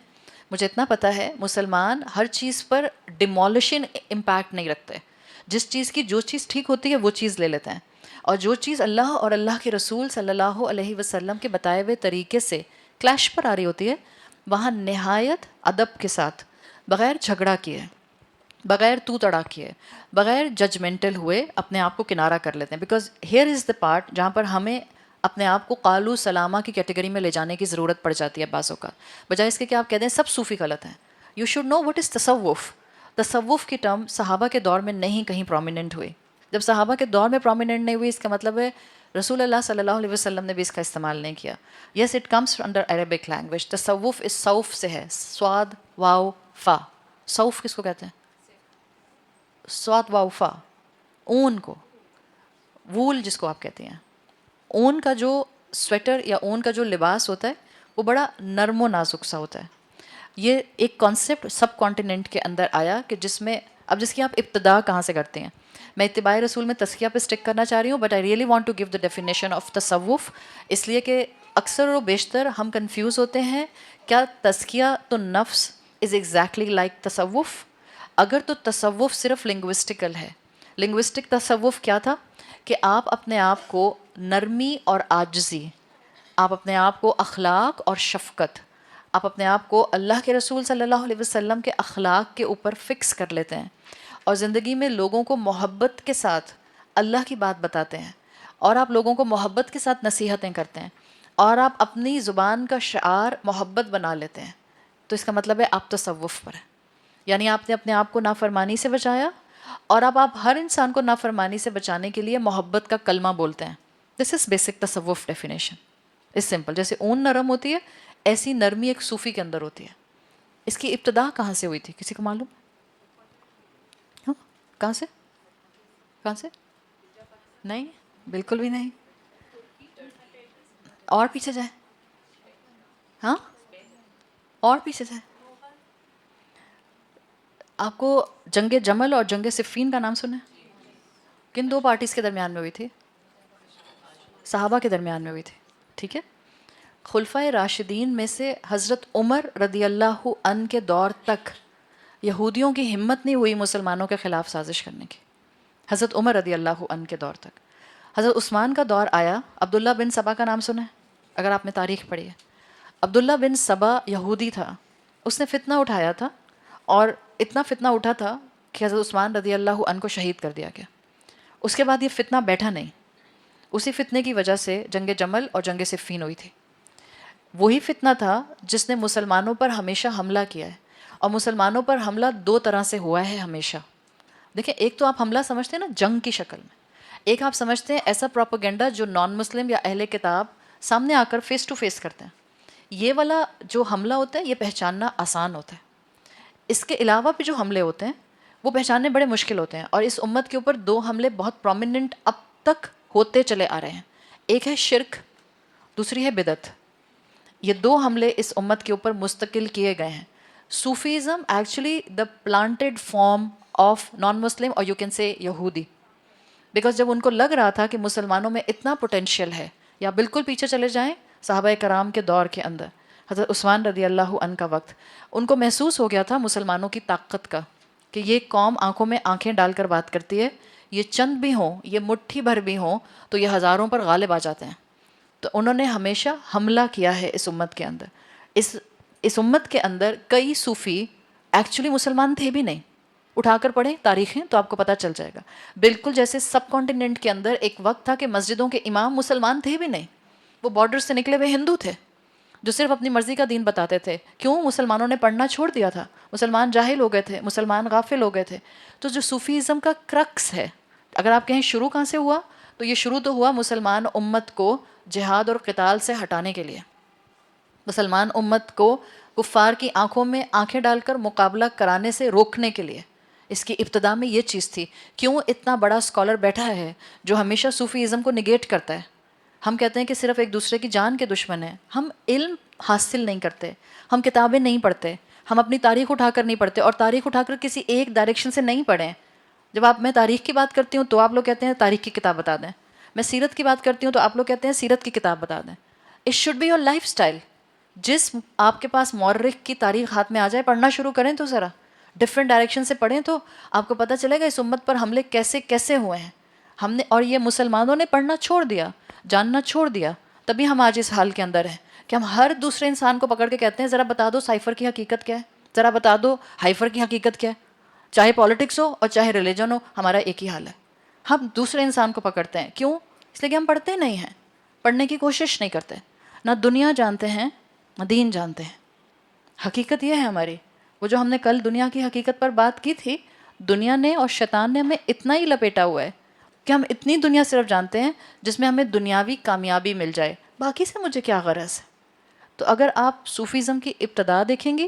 مجھے اتنا پتہ ہے مسلمان ہر چیز پر ڈیمولشن امپیکٹ نہیں رکھتے. جس چیز کی جو چیز ٹھیک ہوتی ہے وہ چیز لے لیتے ہیں، اور جو چیز اللہ اور اللہ کے رسول صلی اللہ علیہ وسلم کے بتائے ہوئے طریقے سے کلیش پر آ رہی ہوتی ہے وہاں نہایت ادب کے ساتھ، بغیر جھگڑا کیے، بغیر تو تڑا کیے، بغیر ججمنٹل ہوئے اپنے آپ کو کنارہ کر لیتے ہیں. Because here is the part جہاں پر ہمیں اپنے آپ کو قالو سلامہ کی کیٹیگری میں لے جانے کی ضرورت پڑ جاتی ہے بعض اوقات، بجائے اس کے کہ آپ کہہ دیں سب صوفی غلط ہیں. You should know what is تصوف. تصوف کی ٹرم صحابہ کے دور میں نہیں کہیں پرومیننٹ ہوئی. جب صحابہ کے دور میں پرومیننٹ نہیں ہوئی اس کا مطلب ہے رسول اللہ صلی اللہ علیہ وسلم نے بھی اس کا استعمال نہیں کیا. Yes it comes under Arabic language. تصوف اس صوف سے ہے، سواد واو فا. صوف کس کو کہتے ہیں؟ سواد واو فا، اون کو، وول جس کو آپ کہتے ہیں. اون کا جو سویٹر یا اون کا جو لباس ہوتا ہے وہ بڑا نرم و نازک سا ہوتا ہے. یہ ایک کانسیپٹ سب کانٹیننٹ کے اندر آیا کہ جس میں اب جس کی آپ ابتدا کہاں سے کرتے ہیں. میں اتباع رسول میں تزکیہ پہ اسٹک کرنا چاہ رہی ہوں، but I really want to give the definition of تصوف، اس لیے کہ اکثر و بیشتر ہم کنفیوز ہوتے ہیں. کیا تزکیہ تو نفس از ایگزیکٹلی لائک تصوف؟ اگر تو تصوف صرف لنگوسٹیکل ہے. لنگوسٹک تصوف کیا تھا کہ آپ اپنے آپ کو نرمی اور عاجزی، آپ اپنے آپ کو اخلاق اور شفقت، آپ اپنے آپ کو اللہ کے رسول صلی اللہ علیہ وسلم کے اخلاق کے اوپر فکس کر لیتے ہیں، اور زندگی میں لوگوں کو محبت کے ساتھ اللہ کی بات بتاتے ہیں، اور آپ لوگوں کو محبت کے ساتھ نصیحتیں کرتے ہیں، اور آپ اپنی زبان کا شعار محبت بنا لیتے ہیں. تو اس کا مطلب ہے آپ تصوف پر ہیں. یعنی آپ نے اپنے آپ کو نافرمانی سے بچایا، اور اب آپ ہر انسان کو نافرمانی سے بچانے کے لیے محبت کا کلمہ بولتے ہیں. دس از بیسک تصوف ڈیفینیشن. اس سمپل، جیسے اون نرم ہوتی ہے ایسی نرمی ایک صوفی کے اندر ہوتی ہے. اس کی ابتدا کہاں سے ہوئی تھی کسی کو معلوم؟ ہاں کہاں سے؟ کہاں سے؟ نہیں بالکل بھی نہیں. اور پیچھے جائیں. ہاں اور پیچھے جائیں. آپ کو جنگ جمل اور جنگ صفین کا نام سنا ہے؟ کن دو پارٹیز کے درمیان میں ہوئی تھی؟ صحابہ کے درمیان میں ہوئی تھی. ٹھیک ہے. خلفۂ راشدین میں سے حضرت عمر رضی اللہ عنہ کے دور تک یہودیوں کی ہمت نہیں ہوئی مسلمانوں کے خلاف سازش کرنے کی. حضرت عمر رضی اللہ عنہ کے دور تک. حضرت عثمان کا دور آیا. عبداللہ بن سبا کا نام سنا ہے اگر آپ نے تاریخ پڑھی ہے؟ عبداللہ بن سبا یہودی تھا. اس نے فتنہ اٹھایا تھا، اور اتنا فتنہ اٹھا تھا کہ حضرت عثمان رضی اللہ عنہ کو شہید کر دیا گیا. اس کے بعد یہ فتنہ بیٹھا نہیں. اسی فتنے کی وجہ سے جنگ جمل اور جنگ صفین ہوئی تھی. وہی فتنہ تھا جس نے مسلمانوں پر ہمیشہ حملہ کیا ہے، اور مسلمانوں پر حملہ دو طرح سے ہوا ہے ہمیشہ. دیکھیں، ایک تو آپ حملہ سمجھتے ہیں نا جنگ کی شکل میں، ایک آپ سمجھتے ہیں ایسا پروپیگنڈا جو نان مسلم یا اہل کتاب سامنے آ کر فیس ٹو فیس کرتے ہیں. یہ والا جو حملہ ہوتا ہے یہ پہچاننا آسان ہوتا ہے. اس کے علاوہ بھی جو حملے ہوتے ہیں وہ پہچاننے بڑے مشکل ہوتے ہیں، اور اس امت کے اوپر دو حملے بہت پرومیننٹ اب تک ہوتے چلے آ رہے ہیں. ایک ہے شرک، دوسری ہے بدعت. یہ دو حملے اس امت کے اوپر مستقل کیے گئے ہیں. Sufism actually the planted form of non Muslim, اور یو کین سے یہودی. بیکاز جب ان کو لگ رہا تھا کہ مسلمانوں میں اتنا پوٹینشیل ہے، یا بالکل پیچھے چلے جائیں صحابہ کرام کے دور کے اندر، حضرت عثمان رضی اللہ عنہ کا وقت، ان کو محسوس ہو گیا تھا مسلمانوں کی طاقت کا، کہ یہ قوم آنکھوں میں آنکھیں ڈال کر بات کرتی ہے، یہ چند بھی ہوں، یہ مٹھی بھر بھی ہوں تو یہ ہزاروں پر غالب آ جاتے ہیں. تو انہوں نے ہمیشہ حملہ کیا ہے اس امت کے اندر. اس امت کے اندر کئی صوفی ایکچولی مسلمان تھے بھی نہیں. اٹھا کر پڑھیں تاریخیں تو آپ کو پتہ چل جائے گا. بالکل جیسے سب کانٹیننٹ کے اندر ایک وقت تھا کہ مسجدوں کے امام مسلمان تھے بھی نہیں، وہ بارڈر سے نکلے ہوئے ہندو تھے جو صرف اپنی مرضی کا دین بتاتے تھے. کیوں؟ مسلمانوں نے پڑھنا چھوڑ دیا تھا، مسلمان جاہل ہو گئے تھے، مسلمان غافل ہو گئے تھے. تو جو صوفیزم کا کرکس ہے، اگر آپ کہیں شروع کہاں سے ہوا، تو یہ شروع تو ہوا مسلمان امت کو جہاد اور قتال سے ہٹانے کے لیے، مسلمان امت کو کفار کی آنکھوں میں آنکھیں ڈال کر مقابلہ کرانے سے روکنے کے لیے. اس کی ابتدا میں یہ چیز تھی. کیوں اتنا بڑا اسکالر بیٹھا ہے جو ہمیشہ صوفیزم کو نگیٹ کرتا ہے. ہم کہتے ہیں کہ صرف ایک دوسرے کی جان کے دشمن ہیں. ہم علم حاصل نہیں کرتے، ہم کتابیں نہیں پڑھتے، ہم اپنی تاریخ اٹھا کر نہیں پڑھتے، اور تاریخ اٹھا کر کسی ایک ڈائریکشن سے نہیں پڑھیں. جب میں تاریخ کی بات کرتی ہوں تو آپ لوگ کہتے ہیں تاریخ کی کتاب بتا دیں. میں سیرت کی بات کرتی ہوں تو آپ لوگ کہتے ہیں سیرت کی کتاب بتا دیں. It should be your lifestyle. جس آپ کے پاس مورخ کی تاریخ ہاتھ میں آ جائے پڑھنا شروع کریں تو ذرا ڈفرینٹ ڈائریکشن سے پڑھیں تو آپ کو پتہ چلے گا اس امت پر حملے کیسے کیسے ہوئے ہیں. ہم نے اور یہ مسلمانوں نے پڑھنا چھوڑ دیا, جاننا چھوڑ دیا, تبھی ہم آج اس حال کے اندر ہیں کہ ہم ہر دوسرے انسان کو پکڑ کے کہتے ہیں ذرا بتا دو سائفر کی حقیقت کیا ہے, ذرا بتا دو ہائفر کی حقیقت کیا ہے. چاہے پالیٹکس ہو اور چاہے ریلیجن ہو, ہمارا ایک ہی حال ہے. ہم دوسرے انسان کو پکڑتے ہیں. کیوں؟ اس لیے کہ ہم پڑھتے نہیں ہیں, پڑھنے کی کوشش نہیں کرتے. نہ دنیا جانتے ہیں نہ دین جانتے ہیں. حقیقت یہ ہے ہماری. وہ جو ہم نے کل دنیا کی حقیقت پر بات کی تھی, دنیا نے اور شیطان نے ہمیں اتنا ہی لپیٹا ہوا ہے کہ ہم اتنی دنیا صرف جانتے ہیں جس میں ہمیں دنیاوی کامیابی مل جائے, باقی سے مجھے کیا غرض ہے. تو اگر آپ صوفیزم کی ابتدا دیکھیں گی,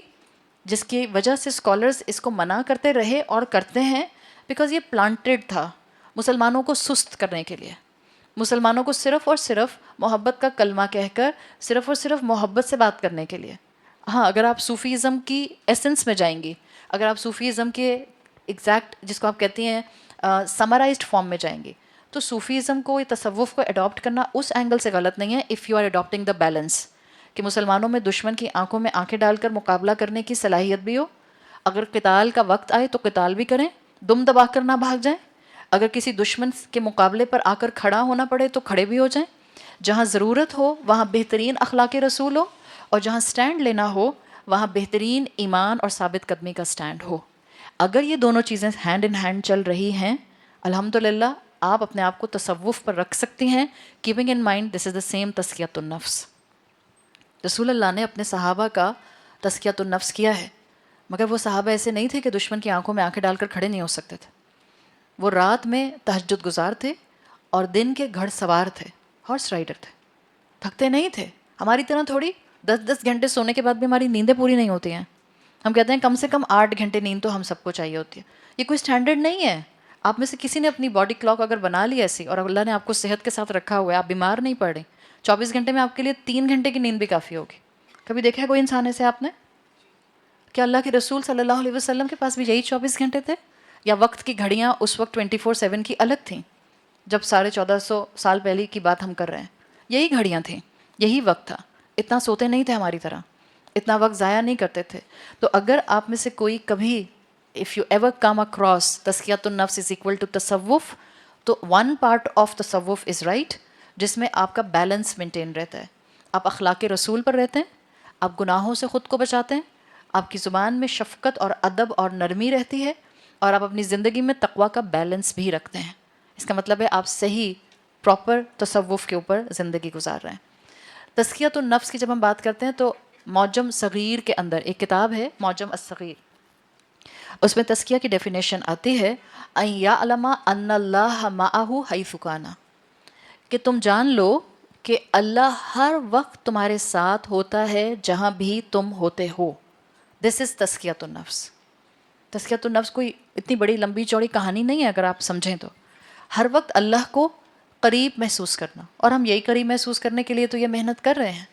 جس کی وجہ سے اسکالرز اس کو منع کرتے رہے اور کرتے ہیں, بیکاز یہ پلانٹڈ تھا مسلمانوں کو سست کرنے کے لیے, مسلمانوں کو صرف اور صرف محبت کا کلمہ کہہ کر صرف اور صرف محبت سے بات کرنے کے لیے. ہاں, اگر آپ صوفیزم کی ایسنس میں جائیں گی, اگر آپ صوفیزم کے ایگزیکٹ جس کو آپ کہتی ہیں سمرائزڈ فارم میں جائیں گی, تو صوفیزم کو, تصوف کو اڈاپٹ کرنا اس اینگل سے غلط نہیں ہے if you are adapting the balance, کہ مسلمانوں میں دشمن کی آنکھوں میں آنکھیں ڈال کر مقابلہ کرنے کی صلاحیت بھی ہو. اگر قتال کا وقت آئے تو قتال بھی کریں, دم دبا کر نہ بھاگ جائیں. اگر کسی دشمن کے مقابلے پر آ کر کھڑا ہونا پڑے تو کھڑے بھی ہو جائیں. جہاں ضرورت ہو وہاں بہترین اخلاق رسول ہو, اور جہاں سٹینڈ لینا ہو وہاں بہترین ایمان اور ثابت قدمی کا سٹینڈ ہو. اگر یہ دونوں چیزیں ہینڈ ان ہینڈ چل رہی ہیں, الحمدللہ آپ اپنے آپ کو تصوف پر رکھ سکتی ہیں, keeping in mind this is the same تزکیۃ النفس. رسول اللہ نے اپنے صحابہ کا تزکیۃ النفس کیا ہے, مگر وہ صحابہ ایسے نہیں تھے کہ دشمن کی آنکھوں میں آنکھیں ڈال کر کھڑے نہیں ہو سکتے تھے. وہ رات میں تہجد گزار تھے اور دن کے گھڑ سوار تھے, ہارس رائڈر تھے, تھکتے نہیں تھے. ہماری طرح تھوڑی 10 گھنٹے سونے کے بعد بھی ہماری نیندیں پوری نہیں ہوتی ہیں. ہم کہتے ہیں کم سے کم 8 گھنٹے نیند تو ہم سب کو چاہیے ہوتی ہے. یہ کوئی اسٹینڈرڈ نہیں ہے. آپ میں سے کسی نے اپنی باڈی کلاک اگر بنا لی ایسی, اور اللہ نے آپ کو صحت کے ساتھ رکھا ہوا ہے, آپ بیمار نہیں پڑ رہے, 24 گھنٹے میں آپ کے لیے 3 گھنٹے کی نیند بھی کافی ہوگی. کبھی دیکھا ہے کوئی انسان ایسے آپ نے؟ کیا اللہ کے رسول صلی اللہ علیہ وسلم کے پاس بھی یہی 24 گھنٹے تھے, یا وقت کی گھڑیاں اس وقت 24/7 کی الگ تھیں جب 1450 سال پہلے کی بات ہم کر رہے ہیں؟ یہی گھڑیاں تھیں, یہی وقت تھا. اتنا سوتے نہیں تھے ہماری طرح, اتنا وقت ضائع نہیں کرتے تھے. تو اگر آپ میں سے کوئی کبھی if you ever come across تزکیۃ النفس is equal to تصوف, تو one part of تصوف is right, جس میں آپ کا بیلنس مینٹین رہتا ہے. آپ اخلاق رسول پر رہتے ہیں, آپ گناہوں سے خود کو بچاتے ہیں, آپ کی زبان میں شفقت اور ادب اور نرمی رہتی ہے, اور آپ اپنی زندگی میں تقویٰ کا بیلنس بھی رکھتے ہیں. اس کا مطلب ہے آپ صحیح پراپر تصوف کے اوپر زندگی گزار رہے ہیں. تزکیۃ النفس کی جب ہم بات کرتے ہیں تو معجم صغیر کے اندر ایک کتاب ہے معجم الصغیر, اس میں تزکیہ کی ڈیفینیشن آتی ہے ان یعلم ان اللہ معہ حیث کان, کہ تم جان لو کہ اللہ ہر وقت تمہارے ساتھ ہوتا ہے جہاں بھی تم ہوتے ہو. دس از تزکیۃ النفس. تزکیۃ النفس کوئی اتنی بڑی لمبی چوڑی کہانی نہیں ہے اگر آپ سمجھیں تو. ہر وقت اللہ کو قریب محسوس کرنا, اور ہم یہی قریب محسوس کرنے کے لیے تو یہ محنت کر رہے ہیں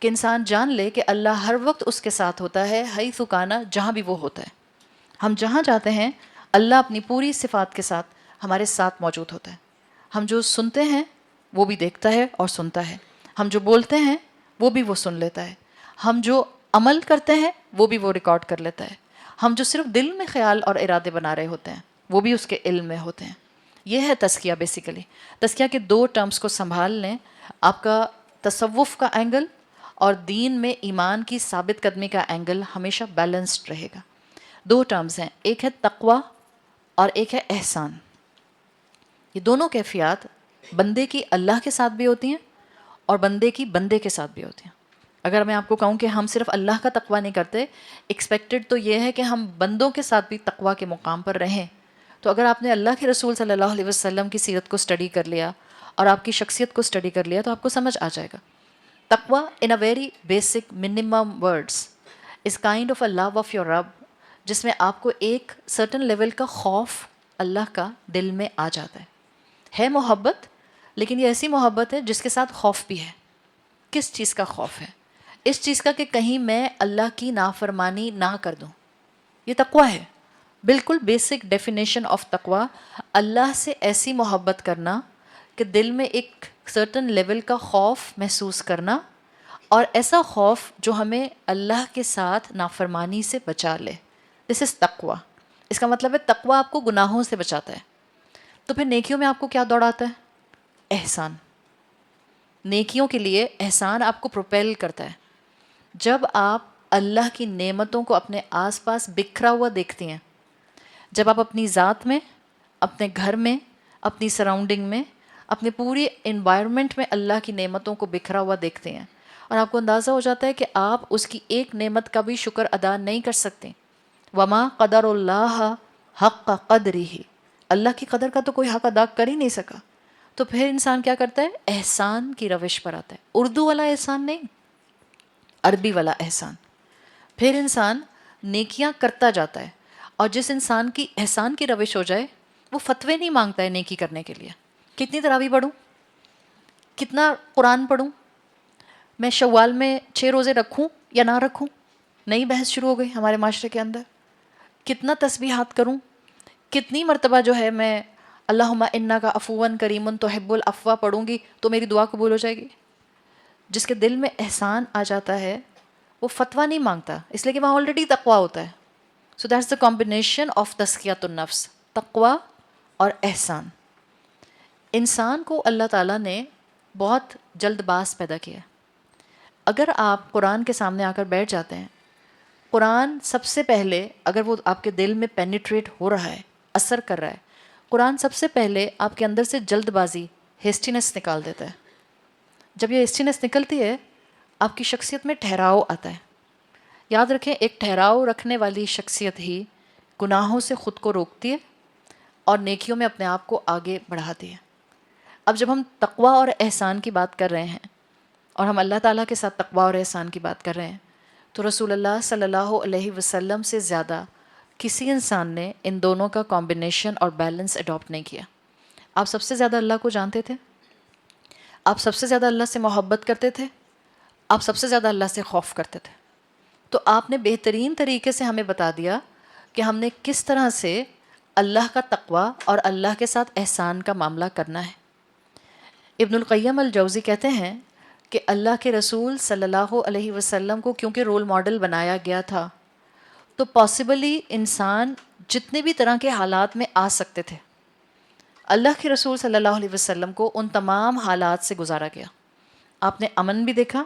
کہ انسان جان لے کہ اللہ ہر وقت اس کے ساتھ ہوتا ہے, حیث کان, جہاں بھی وہ ہوتا ہے. ہم جہاں جاتے ہیں اللہ اپنی پوری صفات کے ساتھ ہمارے ساتھ موجود ہوتا ہے. ہم جو سنتے ہیں وہ بھی دیکھتا ہے اور سنتا ہے, ہم جو بولتے ہیں وہ بھی وہ سن لیتا ہے, ہم جو عمل کرتے ہیں وہ بھی وہ ریکارڈ کر لیتا ہے, ہم جو صرف دل میں خیال اور ارادے بنا رہے ہوتے ہیں وہ بھی اس کے علم میں ہوتے ہیں. یہ ہے تزکیہ بیسیکلی. تزکیہ کے 2 ٹرمز کو سنبھال لیں, آپ کا تصوف کا اینگل اور دین میں ایمان کی ثابت قدمی کا اینگل ہمیشہ بیلنسڈ رہے گا. 2 ٹرمز ہیں, ایک ہے تقویٰ اور ایک ہے احسان. یہ دونوں کیفیات بندے کی اللہ کے ساتھ بھی ہوتی ہیں اور بندے کی بندے کے ساتھ بھی ہوتی ہیں. اگر میں آپ کو کہوں کہ ہم صرف اللہ کا تقویٰ نہیں کرتے, ایکسپیکٹڈ تو یہ ہے کہ ہم بندوں کے ساتھ بھی تقویٰ کے مقام پر رہیں. تو اگر آپ نے اللہ کے رسول صلی اللہ علیہ وسلم کی سیرت کو اسٹڈی کر لیا اور آپ کی شخصیت کو اسٹڈی کر لیا تو آپ کو سمجھ آ جائے گا. تقویٰ in a very basic minimum words is kind of a love of your رب, جس میں آپ کو ایک سرٹن لیول کا خوف اللہ کا دل میں آ جاتا ہے محبت, لیکن یہ ایسی محبت ہے جس کے ساتھ خوف بھی ہے. کس چیز کا خوف ہے؟ اس چیز کا کہ کہیں میں اللہ کی نافرمانی نہ کر دوں. یہ تقویٰ ہے, بالکل بیسک ڈیفینیشن آف تقویٰ. اللہ سے ایسی محبت کرنا کہ دل میں ایک سرٹن لیول کا خوف محسوس کرنا، اور ایسا خوف جو ہمیں اللہ کے ساتھ نافرمانی سے بچا لے. دس از تقوی. اس کا مطلب ہے تقوی آپ کو گناہوں سے بچاتا ہے. تو پھر نیکیوں میں آپ کو کیا دوڑاتا ہے؟ احسان. نیکیوں کے لیے احسان آپ کو پروپیل کرتا ہے. جب آپ اللہ کی نعمتوں کو اپنے آس پاس بکھرا ہوا دیکھتی ہیں، جب آپ اپنی ذات میں، اپنے گھر میں، اپنی سراؤنڈنگ میں، اپنے پوری انوائرمنٹ میں اللہ کی نعمتوں کو بکھرا ہوا دیکھتے ہیں، اور آپ کو اندازہ ہو جاتا ہے کہ آپ اس کی ایک نعمت کا بھی شکر ادا نہیں کر سکتے. وما قدر اللہ حق قدرہ، اللہ کی قدر کا تو کوئی حق ادا کر ہی نہیں سکا. تو پھر انسان کیا کرتا ہے؟ احسان کی روش پر آتا ہے. اردو والا احسان نہیں، عربی والا احسان. پھر انسان نیکیاں کرتا جاتا ہے، اور جس انسان کی احسان کی روش ہو جائے وہ فتوے نہیں مانگتا ہے نیکی کرنے کے لیے. کتنی تراویح پڑھوں، کتنا قرآن پڑھوں، میں شوال میں 6 روزے رکھوں یا نہ رکھوں، نئی بحث شروع ہو گئی ہمارے معاشرے کے اندر. کتنا تسبیحات کروں، کتنی مرتبہ جو ہے میں اللہم انکا عفو کریم تحب العفو پڑھوں گی تو میری دعا قبول ہو جائے گی. جس کے دل میں احسان آ جاتا ہے وہ فتویٰ نہیں مانگتا، اس لیے کہ وہاں آلریڈی تقوی ہوتا ہے. So that's the combination of تزکیۃ النفس، تقوی اور احسان. انسان کو اللہ تعالیٰ نے بہت جلد باز پیدا کیا ہے. اگر آپ قرآن کے سامنے آ کر بیٹھ جاتے ہیں، قرآن سب سے پہلے اگر وہ آپ کے دل میں پینیٹریٹ ہو رہا ہے، اثر کر رہا ہے، قرآن سب سے پہلے آپ کے اندر سے جلد بازی، ہیسٹینس نکال دیتا ہے. جب یہ ہیسٹینس نکلتی ہے آپ کی شخصیت میں ٹھہراؤ آتا ہے. یاد رکھیں، ایک ٹھہراؤ رکھنے والی شخصیت ہی گناہوں سے خود کو روکتی ہے اور نیکیوں میں اپنے آپ کو آگے بڑھاتی ہے. اب جب ہم تقوی اور احسان کی بات کر رہے ہیں، اور ہم اللہ تعالیٰ کے ساتھ تقوی اور احسان کی بات کر رہے ہیں، تو رسول اللہ صلی اللہ علیہ وسلم سے زیادہ کسی انسان نے ان دونوں کا کمبینیشن اور بیلنس اڈاپٹ نہیں کیا. آپ سب سے زیادہ اللہ کو جانتے تھے، آپ سب سے زیادہ اللہ سے محبت کرتے تھے، آپ سب سے زیادہ اللہ سے خوف کرتے تھے. تو آپ نے بہترین طریقے سے ہمیں بتا دیا کہ ہم نے کس طرح سے اللہ کا تقوی اور اللہ کے ساتھ احسان کا معاملہ کرنا ہے. ابن القیم الجوزی کہتے ہیں کہ اللہ کے رسول صلی اللہ علیہ وسلم کو کیونکہ رول ماڈل بنایا گیا تھا، تو پاسبلی انسان جتنے بھی طرح کے حالات میں آ سکتے تھے، اللہ کے رسول صلی اللہ علیہ وسلم کو ان تمام حالات سے گزارا گیا. آپ نے امن بھی دیکھا،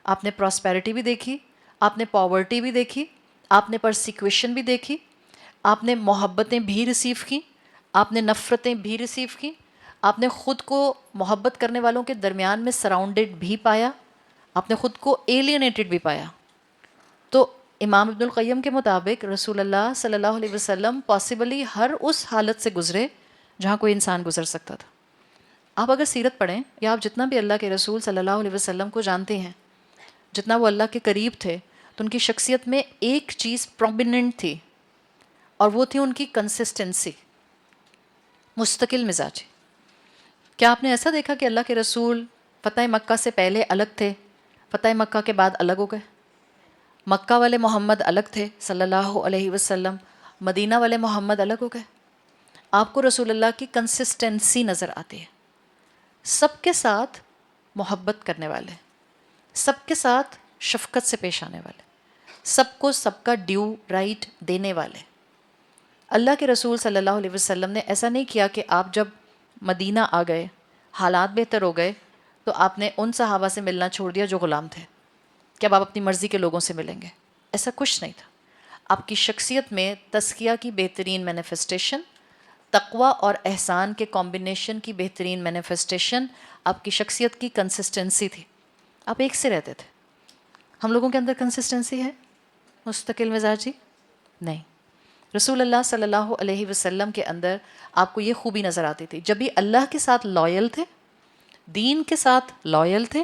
آپ نے پراسپیرٹی بھی دیکھی، آپ نے پاورٹی بھی دیکھی، آپ نے پرسیکویشن بھی دیکھی، آپ نے محبتیں بھی ریسیو کی، آپ نے نفرتیں بھی ریسیو کی، آپ نے خود کو محبت کرنے والوں کے درمیان میں سراؤنڈڈ بھی پایا، آپ نے خود کو ایلینیٹڈ بھی پایا. تو امام ابن القیم کے مطابق رسول اللہ صلی اللہ علیہ وسلم پاسبلی ہر اس حالت سے گزرے جہاں کوئی انسان گزر سکتا تھا. آپ اگر سیرت پڑھیں یا آپ جتنا بھی اللہ کے رسول صلی اللہ علیہ وسلم کو جانتے ہیں، جتنا وہ اللہ کے قریب تھے، تو ان کی شخصیت میں ایک چیز پرومیننٹ تھی، اور وہ تھی ان کی کنسسٹنسی، مستقل مزاجی. کیا آپ نے ایسا دیکھا کہ اللہ کے رسول فتح مکہ سے پہلے الگ تھے، فتح مکہ کے بعد الگ ہو گئے؟ مکہ والے محمد الگ تھے صلی اللہ علیہ وسلم، مدینہ والے محمد الگ ہو گئے. آپ کو رسول اللہ کی کنسسٹنسی نظر آتی ہے. سب کے ساتھ محبت کرنے والے، سب کے ساتھ شفقت سے پیش آنے والے، سب کو سب کا ڈیو رائٹ دینے والے. اللہ کے رسول صلی اللہ علیہ وسلم نے ایسا نہیں کیا کہ آپ جب مدینہ آ گئے، حالات بہتر ہو گئے، تو آپ نے ان صحابہ سے ملنا چھوڑ دیا جو غلام تھے، کہ اب آپ اپنی مرضی کے لوگوں سے ملیں گے. ایسا کچھ نہیں تھا. آپ کی شخصیت میں تزکیہ کی بہترین مینیفیسٹیشن، تقوی اور احسان کے کمبینیشن کی بہترین مینیفیسٹیشن آپ کی شخصیت کی کنسسٹنسی تھی. آپ ایک سے رہتے تھے. ہم لوگوں کے اندر کنسسٹنسی ہے، مستقل مزاجی نہیں. رسول اللہ صلی اللہ علیہ وسلم کے اندر آپ کو یہ خوبی نظر آتی تھی، جب بھی اللہ کے ساتھ لائل تھے، دین کے ساتھ لائل تھے،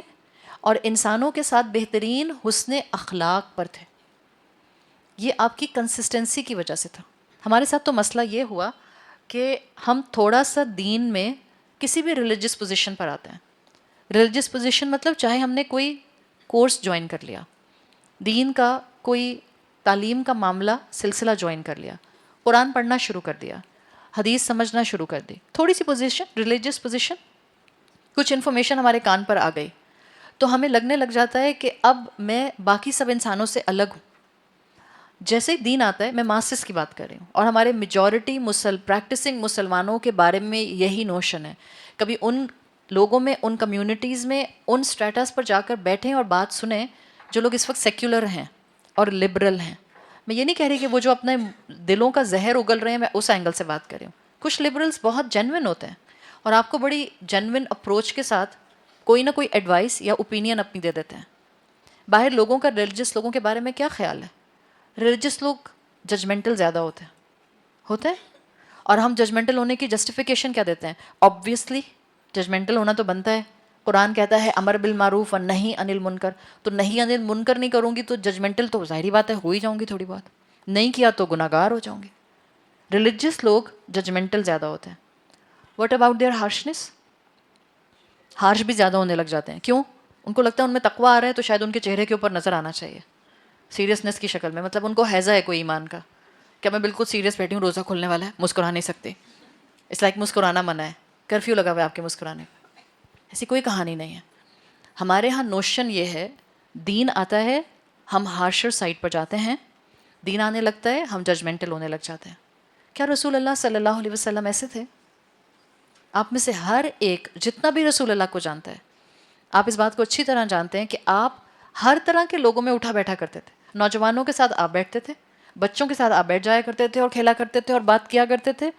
اور انسانوں کے ساتھ بہترین حسن اخلاق پر تھے. یہ آپ کی کنسسٹنسی کی وجہ سے تھا. ہمارے ساتھ تو مسئلہ یہ ہوا کہ ہم تھوڑا سا دین میں کسی بھی ریلیجس پوزیشن پر آتے ہیں. ریلیجس پوزیشن مطلب چاہے ہم نے کوئی کورس جوائن کر لیا، دین کا کوئی تعلیم کا معاملہ سلسلہ جوائن کر لیا، قرآن پڑھنا شروع کر دیا، حدیث سمجھنا شروع کر دی، تھوڑی سی پوزیشن ریلیجس پوزیشن، کچھ انفارمیشن ہمارے کان پر آ گئی تو ہمیں لگنے لگ جاتا ہے کہ اب میں باقی سب انسانوں سے الگ ہوں. جیسے ہی دین آتا ہے، میں ماسس کی بات کر رہی ہوں، اور ہمارے میجورٹی پریکٹسنگ مسلمانوں کے بارے میں یہی نوشن ہے. کبھی ان لوگوں میں، ان کمیونٹیز میں، ان سٹیٹس پر جا کر بیٹھیں اور بات سنیں جو لوگ اس وقت سیکولر ہیں اور لبرل ہیں. میں یہ نہیں کہہ رہی کہ وہ جو اپنے دلوں کا زہر اگل رہے ہیں میں اس اینگل سے بات کر رہی ہوں. کچھ لبرلس بہت جینوئن ہوتے ہیں اور آپ کو بڑی جینوئن اپروچ کے ساتھ کوئی نہ کوئی ایڈوائس یا اوپینین اپنی دے دیتے ہیں. باہر لوگوں کا ریلیجس لوگوں کے بارے میں کیا خیال ہے؟ ریلیجس لوگ ججمنٹل زیادہ ہوتے ہیں اور ہم ججمنٹل ہونے کی جسٹیفیکیشن کیا دیتے ہیں؟ آبویسلی ججمنٹل ہونا تو بنتا ہے. قرآن کہتا ہے امر بالمعروف اور نہیں انل منکر، تو نہیں انل منکر نہیں کروں گی تو ججمنٹل تو ظاہری بات ہے ہو ہی جاؤں گی تھوڑی بہت، نہیں کیا تو گناہ گار ہو جاؤں گی. ریلیجس لوگ ججمنٹل زیادہ ہوتے ہیں. What about their harshness? Harsh بھی زیادہ ہونے لگ جاتے ہیں. کیوں؟ ان کو لگتا ہے ان میں تقویٰ آ رہا ہے تو شاید ان کے چہرے کے اوپر نظر آنا چاہیے سیریسنس کی شکل میں. مطلب ان کو ہیضہ ہے کوئی ایمان کا. کیا میں بالکل سیریس بیٹھی ہوں، روزہ کھلنے والا ہے، مسکرا نہیں سکتے، اس لائک مسکرانا منع ہے، کرفیو لگا ہوا ہے آپ کے مسکرانے کا. ایسی کوئی کہانی نہیں ہے. ہمارے ہاں نوشن یہ ہے، دین آتا ہے ہم ہارشر سائڈ پر جاتے ہیں، دین آنے لگتا ہے ہم ججمنٹل ہونے لگ جاتے ہیں. کیا رسول اللہ صلی اللہ علیہ وسلم ایسے تھے؟ آپ میں سے ہر ایک جتنا بھی رسول اللہ کو جانتا ہے، آپ اس بات کو اچھی طرح جانتے ہیں کہ آپ ہر طرح کے لوگوں میں اٹھا بیٹھا کرتے تھے. نوجوانوں کے ساتھ آپ بیٹھتے تھے، بچوں کے ساتھ آپ بیٹھ جایا کرتے تھے اور کھیلا کرتے تھے اور بات کیا کرتے تھے.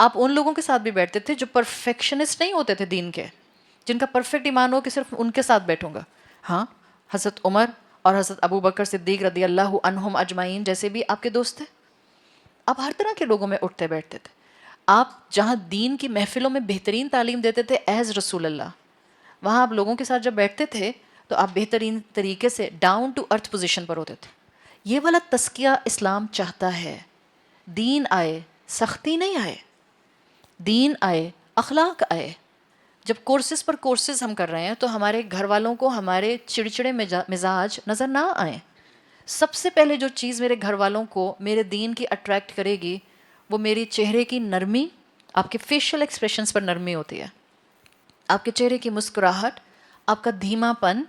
آپ ان لوگوں کے ساتھ بھی بیٹھتے تھے جو پرفیکشنسٹ نہیں ہوتے تھے دین کے، جن کا پرفیکٹ ایمان ہو کہ صرف ان کے ساتھ بیٹھوں گا. ہاں، حضرت عمر اور حضرت ابو بکر صدیق رضی اللہ عنہم اجمعین جیسے بھی آپ کے دوست تھے. آپ ہر طرح کے لوگوں میں اٹھتے بیٹھتے تھے. آپ جہاں دین کی محفلوں میں بہترین تعلیم دیتے تھے ایز رسول اللہ، وہاں آپ لوگوں کے ساتھ جب بیٹھتے تھے تو آپ بہترین طریقے سے ڈاؤن ٹو ارتھ پوزیشن پر ہوتے تھے. یہ والا تزکیہ اسلام چاہتا ہے. دین آئے، سختی نہیں آئے، دین آئے، اخلاق آئے. جب کورسز پر کورسز ہم کر رہے ہیں تو ہمارے گھر والوں کو ہمارے چڑچڑے مزاج نظر نہ آئیں. سب سے پہلے جو چیز میرے گھر والوں کو میرے دین کی اٹریکٹ کرے گی وہ میری چہرے کی نرمی، آپ کے فیشل ایکسپریشنز پر نرمی ہوتی ہے، آپ کے چہرے کی مسکراہٹ، آپ کا دھیما پن،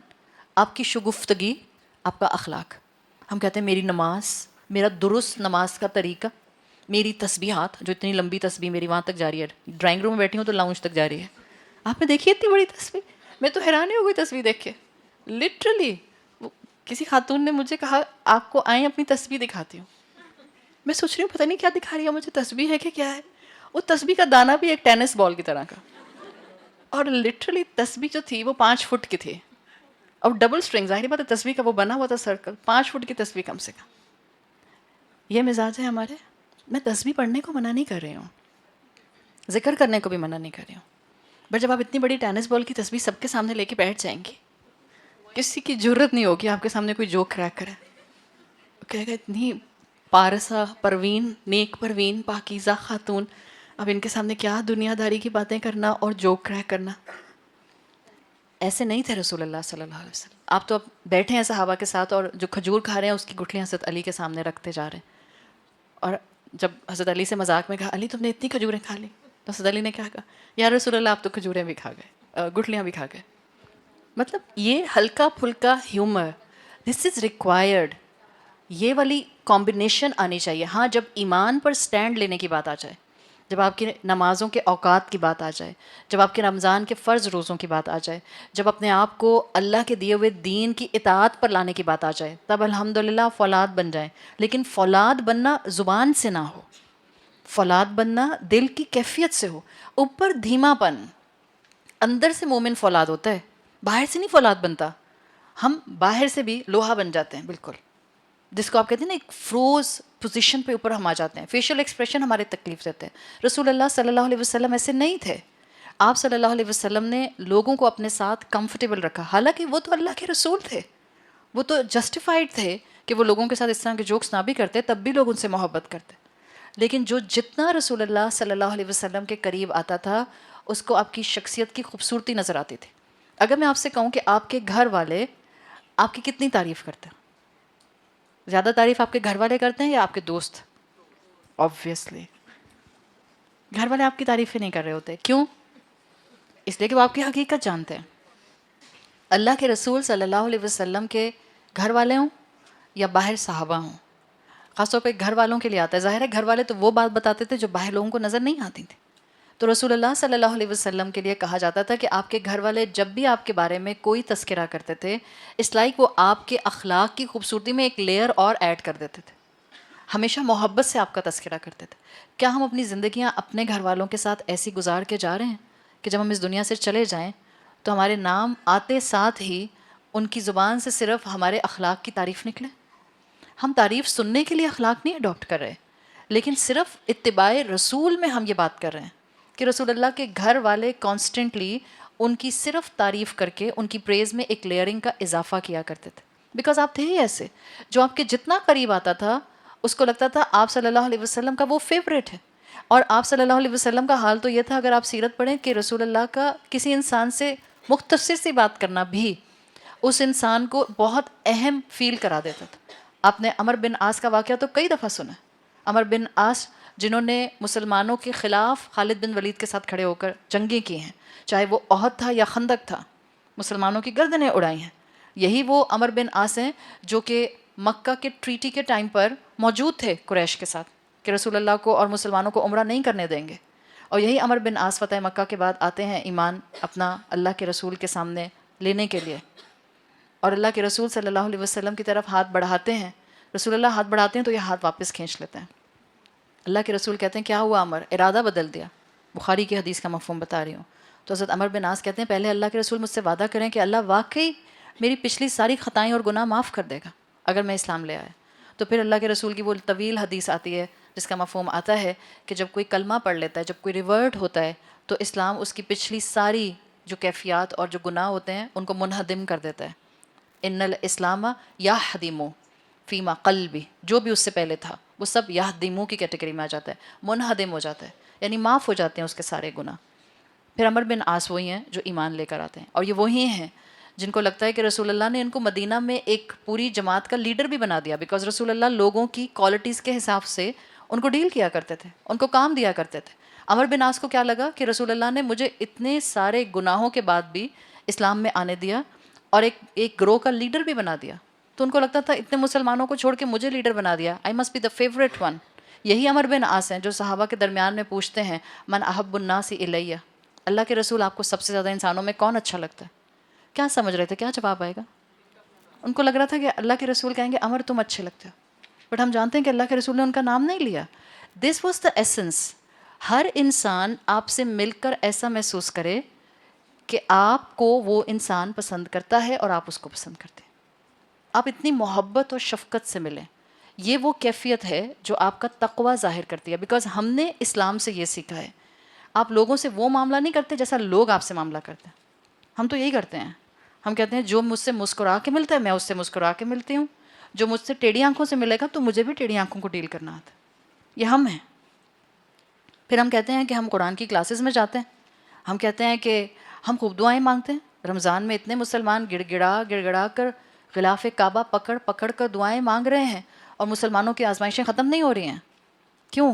آپ کی شگفتگی، آپ کا اخلاق. ہم کہتے ہیں میری نماز، میرا درست نماز کا طریقہ، میری تسبیحات، جو اتنی لمبی تسبیح میری وہاں تک جاری ہے، ڈرائنگ روم میں بیٹھی ہوں تو لاؤنج تک جاری ہے. آپ نے دیکھی اتنی بڑی تسبیح؟ میں تو حیران ہی ہو گئی تسبیح دیکھ کے. لٹرلی کسی خاتون نے مجھے کہا آپ کو آئیں اپنی تسبیح دکھاتی ہوں. میں سوچ رہی ہوں پتہ نہیں کیا دکھا رہی ہے مجھے، تسبیح ہے کہ کیا ہے. وہ تسبیح کا دانہ بھی ایک ٹینس بال کی طرح کا، اور لٹرلی تسبیح جو تھی وہ 5 فٹ کی تھی اور ڈبل سٹرنگ. ظاہری بات ہے تسبیح کا وہ بنا ہوا تھا سرکل، 5 فٹ کی تسبیح کم سے کم. یہ مزاج ہے ہمارے. میں تسبیح پڑھنے کو منع نہیں کر رہی ہوں، ذکر کرنے کو بھی منع نہیں کر رہی ہوں، بٹ جب آپ اتنی بڑی ٹینس بال کی تسبیح سب کے سامنے لے کے بیٹھ جائیں گی، کسی کی جرت نہیں ہوگی آپ کے سامنے کوئی جوک کریک کرے. کہے گا اتنی پارسا پروین، نیک پروین، پاکیزہ خاتون، اب ان کے سامنے کیا دنیا داری کی باتیں کرنا اور جوک کریک کرنا. ایسے نہیں تھے رسول اللہ صلی اللہ علیہ وسلم. آپ تو اب بیٹھے ہیں صحابہ کے ساتھ اور جو کھجور کھا رہے ہیں اس کی گٹھلیاں حضرت علی کے سامنے رکھتے جا رہے ہیں. اور جب حضرت علی سے مذاق میں کہا علی تم نے اتنی کھجوریں کھا لی، تو حضرت علی نے کیا کہا؟ یا رسول اللہ آپ تو کھجوریں بھی کھا گئے، گٹھلیاں بھی کھا گئے. مطلب یہ ہلکا پھلکا ہیومر، دس از ریکوائرڈ. یہ والی کمبینیشن آنی چاہیے. ہاں جب ایمان پر سٹینڈ لینے کی بات آ جائے، جب آپ کی نمازوں کے اوقات کی بات آ جائے، جب آپ کے رمضان کے فرض روزوں کی بات آ جائے، جب اپنے آپ کو اللہ کے دیے ہوئے دین کی اطاعت پر لانے کی بات آ جائے، تب الحمدللہ فولاد بن جائیں. لیکن فولاد بننا زبان سے نہ ہو، فولاد بننا دل کی کیفیت سے ہو. اوپر دھیما پن، اندر سے مومن فولاد ہوتا ہے، باہر سے نہیں فولاد بنتا. ہم باہر سے بھی لوہا بن جاتے ہیں بالکل، جس کو آپ کہتے ہیں نا ایک فروز پوزیشن پہ اوپر ہم آ جاتے ہیں. فیشل ایکسپریشن ہمارے تکلیف دیتے ہیں. رسول اللہ صلی اللہ علیہ وسلم ایسے نہیں تھے. آپ صلی اللہ علیہ وسلم نے لوگوں کو اپنے ساتھ کمفرٹیبل رکھا، حالانکہ وہ تو اللہ کے رسول تھے، وہ تو جسٹیفائڈ تھے کہ وہ لوگوں کے ساتھ اس طرح کے جوکس نہ بھی کرتے تب بھی لوگ ان سے محبت کرتے. لیکن جو جتنا رسول اللہ صلی اللہ علیہ وسلم کے قریب آتا تھا اس کو آپ کی شخصیت کی خوبصورتی نظر آتی تھی. اگر میں آپ سے کہوں کہ آپ کے گھر والے آپ کی کتنی تعریف کرتے ہیں؟ زیادہ تعریف آپ کے گھر والے کرتے ہیں یا آپ کے دوست؟ آبویسلی گھر والے آپ کی تعریفیں نہیں کر رہے ہوتے. کیوں؟ اس لیے کہ وہ آپ کی حقیقت جانتے ہیں. اللہ کے رسول صلی اللہ علیہ وسلم کے گھر والے ہوں یا باہر صحابہ ہوں، خاص طور پہ گھر والوں کے لیے آتا ہے. ظاہر ہے گھر والے تو وہ بات بتاتے تھے جو باہر لوگوں کو نظر نہیں آتی تھی. تو رسول اللہ صلی اللہ علیہ وسلم کے لیے کہا جاتا تھا کہ آپ کے گھر والے جب بھی آپ کے بارے میں کوئی تذکرہ کرتے تھے، اس لائک وہ آپ کے اخلاق کی خوبصورتی میں ایک لیئر اور ایڈ کر دیتے تھے. ہمیشہ محبت سے آپ کا تذکرہ کرتے تھے. کیا ہم اپنی زندگیاں اپنے گھر والوں کے ساتھ ایسی گزار کے جا رہے ہیں کہ جب ہم اس دنیا سے چلے جائیں تو ہمارے نام آتے ساتھ ہی ان کی زبان سے صرف ہمارے اخلاق کی تعریف نکلے؟ ہم تعریف سننے کے لیے اخلاق نہیں اڈاپٹ کر رہے، لیکن صرف اتباع رسول میں ہم یہ بات کر رہے ہیں کہ رسول اللہ کے گھر والے کانسٹنٹلی ان کی صرف تعریف کر کے ان کی پریز میں ایک لیئرنگ کا اضافہ کیا کرتے تھے. بیکاز آپ تھے ہی ایسے، جو آپ کے جتنا قریب آتا تھا اس کو لگتا تھا آپ صلی اللہ علیہ وسلم کا وہ فیوریٹ ہے. اور آپ صلی اللہ علیہ وسلم کا حال تو یہ تھا، اگر آپ سیرت پڑھیں، کہ رسول اللہ کا کسی انسان سے مختصر سی بات کرنا بھی اس انسان کو بہت اہم فیل کرا دیتا تھا. آپ نے عمر بن عاص کا واقعہ تو کئی دفعہ سنا. عمر بن عاص جنہوں نے مسلمانوں کے خلاف خالد بن ولید کے ساتھ کھڑے ہو کر جنگیں کی ہیں، چاہے وہ احد تھا یا خندق تھا، مسلمانوں کی گردنیں اڑائی ہیں. یہی وہ عمر بن عاص ہیں جو کہ مکہ کے ٹریٹی کے ٹائم پر موجود تھے قریش کے ساتھ کہ رسول اللہ کو اور مسلمانوں کو عمرہ نہیں کرنے دیں گے. اور یہی عمر بن عاص فتح مکہ کے بعد آتے ہیں ایمان اپنا اللہ کے رسول کے سامنے لینے کے لیے، اور اللہ کے رسول صلی اللہ علیہ وسلم کی طرف ہاتھ بڑھاتے ہیں. رسول اللہ ہاتھ بڑھاتے ہیں تو یہ ہاتھ واپس کھینچ لیتے ہیں. اللہ کے رسول کہتے ہیں کیا ہوا عمر، ارادہ بدل دیا؟ بخاری کی حدیث کا مفہوم بتا رہی ہوں. تو حضرت عمر بن عاص کہتے ہیں پہلے اللہ کے رسول مجھ سے وعدہ کریں کہ اللہ واقعی میری پچھلی ساری خطائیں اور گناہ معاف کر دے گا اگر میں اسلام لے آیا. تو پھر اللہ کے رسول کی وہ طویل حدیث آتی ہے جس کا مفہوم آتا ہے کہ جب کوئی کلمہ پڑھ لیتا ہے، جب کوئی ریورٹ ہوتا ہے، تو اسلام اس کی پچھلی ساری جو کیفیات اور جو گناہ ہوتے ہیں ان کو منہدم کر دیتا ہے. ان الاسلام یہدم فیما قلبی، جو بھی اس سے پہلے تھا وہ سب یہدمو کی کیٹیگری میں آ جاتا ہے، منہدم ہو جاتا ہے، یعنی معاف ہو جاتے ہیں اس کے سارے گناہ. پھر عمر بن عاص وہی ہیں جو ایمان لے کر آتے ہیں، اور یہ وہی ہیں جن کو لگتا ہے کہ رسول اللہ نے ان کو مدینہ میں ایک پوری جماعت کا لیڈر بھی بنا دیا، بیکاز رسول اللہ لوگوں کی کوالٹیز کے حساب سے ان کو ڈیل کیا کرتے تھے، ان کو کام دیا کرتے تھے. عمر بن عاص کو کیا لگا کہ رسول اللہ نے مجھے اتنے سارے گناہوں کے بعد بھی اسلام میں آنے دیا اور ایک گروہ کا لیڈر بھی بنا دیا. تو ان کو لگتا تھا اتنے مسلمانوں کو چھوڑ کے مجھے لیڈر بنا دیا، I must be the favourite one. یہی عمر بن عاص ہیں جو صحابہ کے درمیان میں پوچھتے ہیں من احب الناس الیہ، اللہ کے رسول آپ کو سب سے زیادہ انسانوں میں کون اچھا لگتا ہے؟ کیا سمجھ رہے تھے کیا جواب آئے گا؟ ان کو لگ رہا تھا کہ اللہ کے رسول کہیں گے عمر تم اچھے لگتے ہو، بٹ ہم جانتے ہیں کہ اللہ کے رسول نے ان کا نام نہیں لیا. This was the essence. ہر انسان آپ سے مل کر ایسا محسوس کرے کہ آپ کو وہ انسان پسند کرتا ہے اور آپ اس کو پسند کرتے ہیں، آپ اتنی محبت اور شفقت سے ملیں. یہ وہ کیفیت ہے جو آپ کا تقوی ظاہر کرتی ہے، بیکاز ہم نے اسلام سے یہ سیکھا ہے آپ لوگوں سے وہ معاملہ نہیں کرتے جیسا لوگ آپ سے معاملہ کرتے ہیں. ہم تو یہی کرتے ہیں، ہم کہتے ہیں جو مجھ سے مسکرا کے ملتا ہے میں اس سے مسکرا کے ملتی ہوں، جو مجھ سے ٹیڑھی آنکھوں سے ملے گا تو مجھے بھی ٹیڑھی آنکھوں کو ڈیل کرنا آتا ہے. یہ ہم ہیں. پھر ہم کہتے ہیں کہ ہم قرآن کی کلاسز میں جاتے ہیں، ہم کہتے ہیں کہ ہم خوب دعائیں مانگتے ہیں. رمضان میں اتنے مسلمان گڑ گڑا کر غلاف کعبہ پکڑ کر دعائیں مانگ رہے ہیں، اور مسلمانوں کی آزمائشیں ختم نہیں ہو رہی ہیں. کیوں؟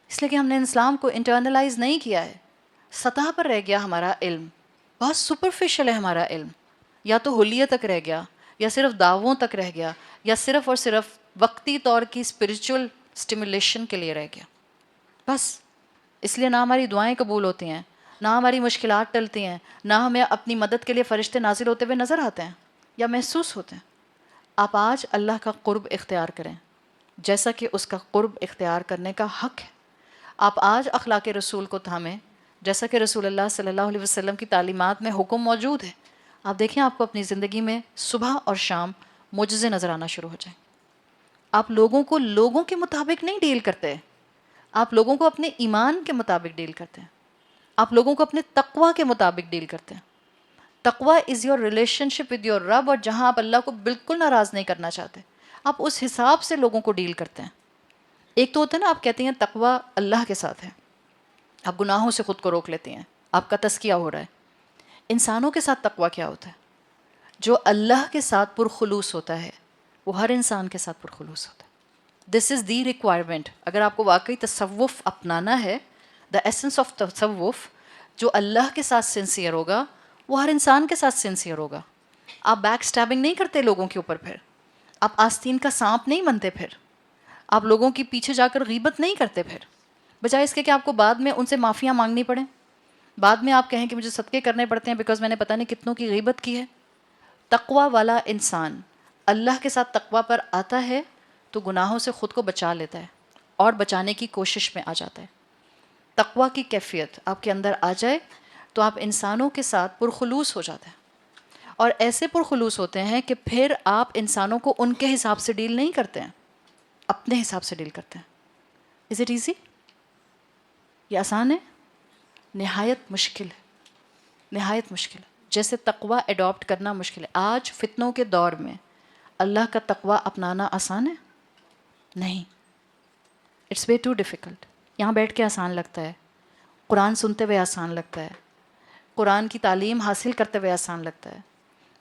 اس لیے کہ ہم نے اسلام کو انٹرنلائز نہیں کیا ہے. سطح پر رہ گیا ہمارا علم، بہت سپرفیشل ہے ہمارا علم، یا تو حلیے تک رہ گیا، یا صرف دعووں تک رہ گیا، یا صرف اور صرف وقتی طور کی اسپرچل اسٹیمولیشن کے لیے رہ گیا بس. اس لیے نہ ہماری دعائیں قبول ہوتی ہیں، نہ ہماری مشکلات ٹلتی ہیں، نہ ہمیں اپنی مدد کے لیے فرشتے نازل ہوتے ہوئے نظر آتے ہیں یا محسوس ہوتے ہیں. آپ آج اللہ کا قرب اختیار کریں جیسا کہ اس کا قرب اختیار کرنے کا حق ہے. آپ آج اخلاق رسول کو تھامیں جیسا کہ رسول اللہ صلی اللہ علیہ وسلم کی تعلیمات میں حکم موجود ہے. آپ دیکھیں آپ کو اپنی زندگی میں صبح اور شام معجزے نظر آنا شروع ہو جائیں. آپ لوگوں کو لوگوں کے مطابق نہیں ڈیل کرتے، آپ لوگوں کو اپنے ایمان کے مطابق ڈیل کرتے ہیں، آپ لوگوں کو اپنے تقوی کے مطابق ڈیل کرتے ہیں. تقوی is your relation ship with your رب، اور جہاں آپ اللہ کو بالکل ناراض نہیں کرنا چاہتے آپ اس حساب سے لوگوں کو ڈیل کرتے ہیں. ایک تو ہوتا ہے نا آپ کہتے ہیں تقوی اللہ کے ساتھ ہے، آپ گناہوں سے خود کو روک لیتے ہیں، آپ کا تزکیہ ہو رہا ہے. انسانوں کے ساتھ تقوی کیا ہوتا ہے؟ جو اللہ کے ساتھ پرخلوص ہوتا ہے وہ ہر انسان کے ساتھ پرخلوص ہوتا ہے. دس از دی ریکوائرمنٹ. اگر آپ کو واقعی تصوف اپنانا ہے، دا ایسنس آف تصوف، جو اللہ کے ساتھ سنسیئر ہوگا وہ ہر انسان کے ساتھ سنسیئر ہوگا. آپ بیک سٹیبنگ نہیں کرتے لوگوں کے اوپر، پھر آپ آستین کا سانپ نہیں بنتے، پھر آپ لوگوں کے پیچھے جا کر غیبت نہیں کرتے، پھر بجائے اس کے کہ آپ کو بعد میں ان سے معافیاں مانگنی پڑیں، بعد میں آپ کہیں کہ مجھے صدقے کرنے پڑتے ہیں بیکاز میں نے پتہ نہیں کتنوں کی غیبت کی ہے. تقوی والا انسان اللہ کے ساتھ تقوی پر آتا ہے تو گناہوں سے خود کو بچا لیتا ہے اور بچانے کی کوشش میں آ جاتا ہے. تقوی کی کیفیت آپ کے اندر آ جائے تو آپ انسانوں کے ساتھ پرخلوص ہو جاتے ہیں، اور ایسے پرخلوص ہوتے ہیں کہ پھر آپ انسانوں کو ان کے حساب سے ڈیل نہیں کرتے ہیں، اپنے حساب سے ڈیل کرتے ہیں. Is it easy? یہ آسان ہے؟ نہایت مشکل ہے، نہایت مشکل ہے. جیسے تقوی اڈاپٹ کرنا مشکل ہے، آج فتنوں کے دور میں اللہ کا تقوی اپنانا آسان ہے؟ نہیں، اٹس وے ٹو ڈیفیکلٹ. یہاں بیٹھ کے آسان لگتا ہے، قرآن سنتے ہوئے آسان لگتا ہے، قرآن کی تعلیم حاصل کرتے ہوئے آسان لگتا ہے،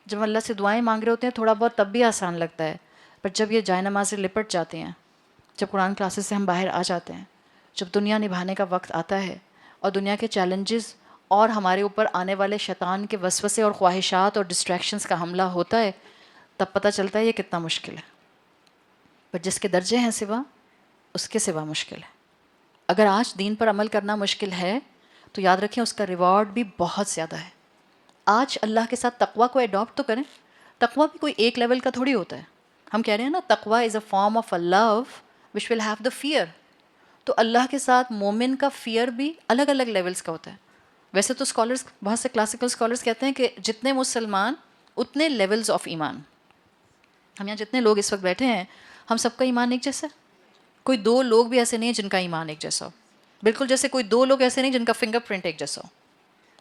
جب اللہ سے دعائیں مانگ رہے ہوتے ہیں تھوڑا بہت تب بھی آسان لگتا ہے، پر جب یہ جائے نماز سے لپٹ جاتے ہیں، جب قرآن کلاسز سے ہم باہر آ جاتے ہیں، جب دنیا نبھانے کا وقت آتا ہے اور دنیا کے چیلنجز اور ہمارے اوپر آنے والے شیطان کے وسوسے اور خواہشات اور ڈسٹریکشنز کا حملہ ہوتا ہے، تب پتہ چلتا ہے یہ کتنا مشکل ہے. پر جس کے درجے ہیں سوا، اس کے سوا مشکل ہے. اگر آج دین پر عمل کرنا مشکل ہے تو یاد رکھیں اس کا ریوارڈ بھی بہت زیادہ ہے. آج اللہ کے ساتھ تقوی کو اڈاپٹ تو کریں. تقوی بھی کوئی ایک لیول کا تھوڑی ہوتا ہے. ہم کہہ رہے ہیں نا تقوی is a form of a love which will have the fear. تو اللہ کے ساتھ مومن کا فیئر بھی الگ الگ لیولز کا ہوتا ہے. ویسے تو اسکالرس، بہت سے کلاسیکل اسکالرس کہتے ہیں کہ جتنے مسلمان اتنے لیولز آف ایمان. ہم یہاں جتنے لوگ اس وقت بیٹھے ہیں ہم سب کا ایمان ایک جیسا ہے. کوئی دو لوگ بھی ایسے نہیں ہیں جن کا ایمان ایک جیسا ہو، بالکل جیسے کوئی دو لوگ ایسے نہیں جن کا فنگر پرنٹ ایک جیسا ہو.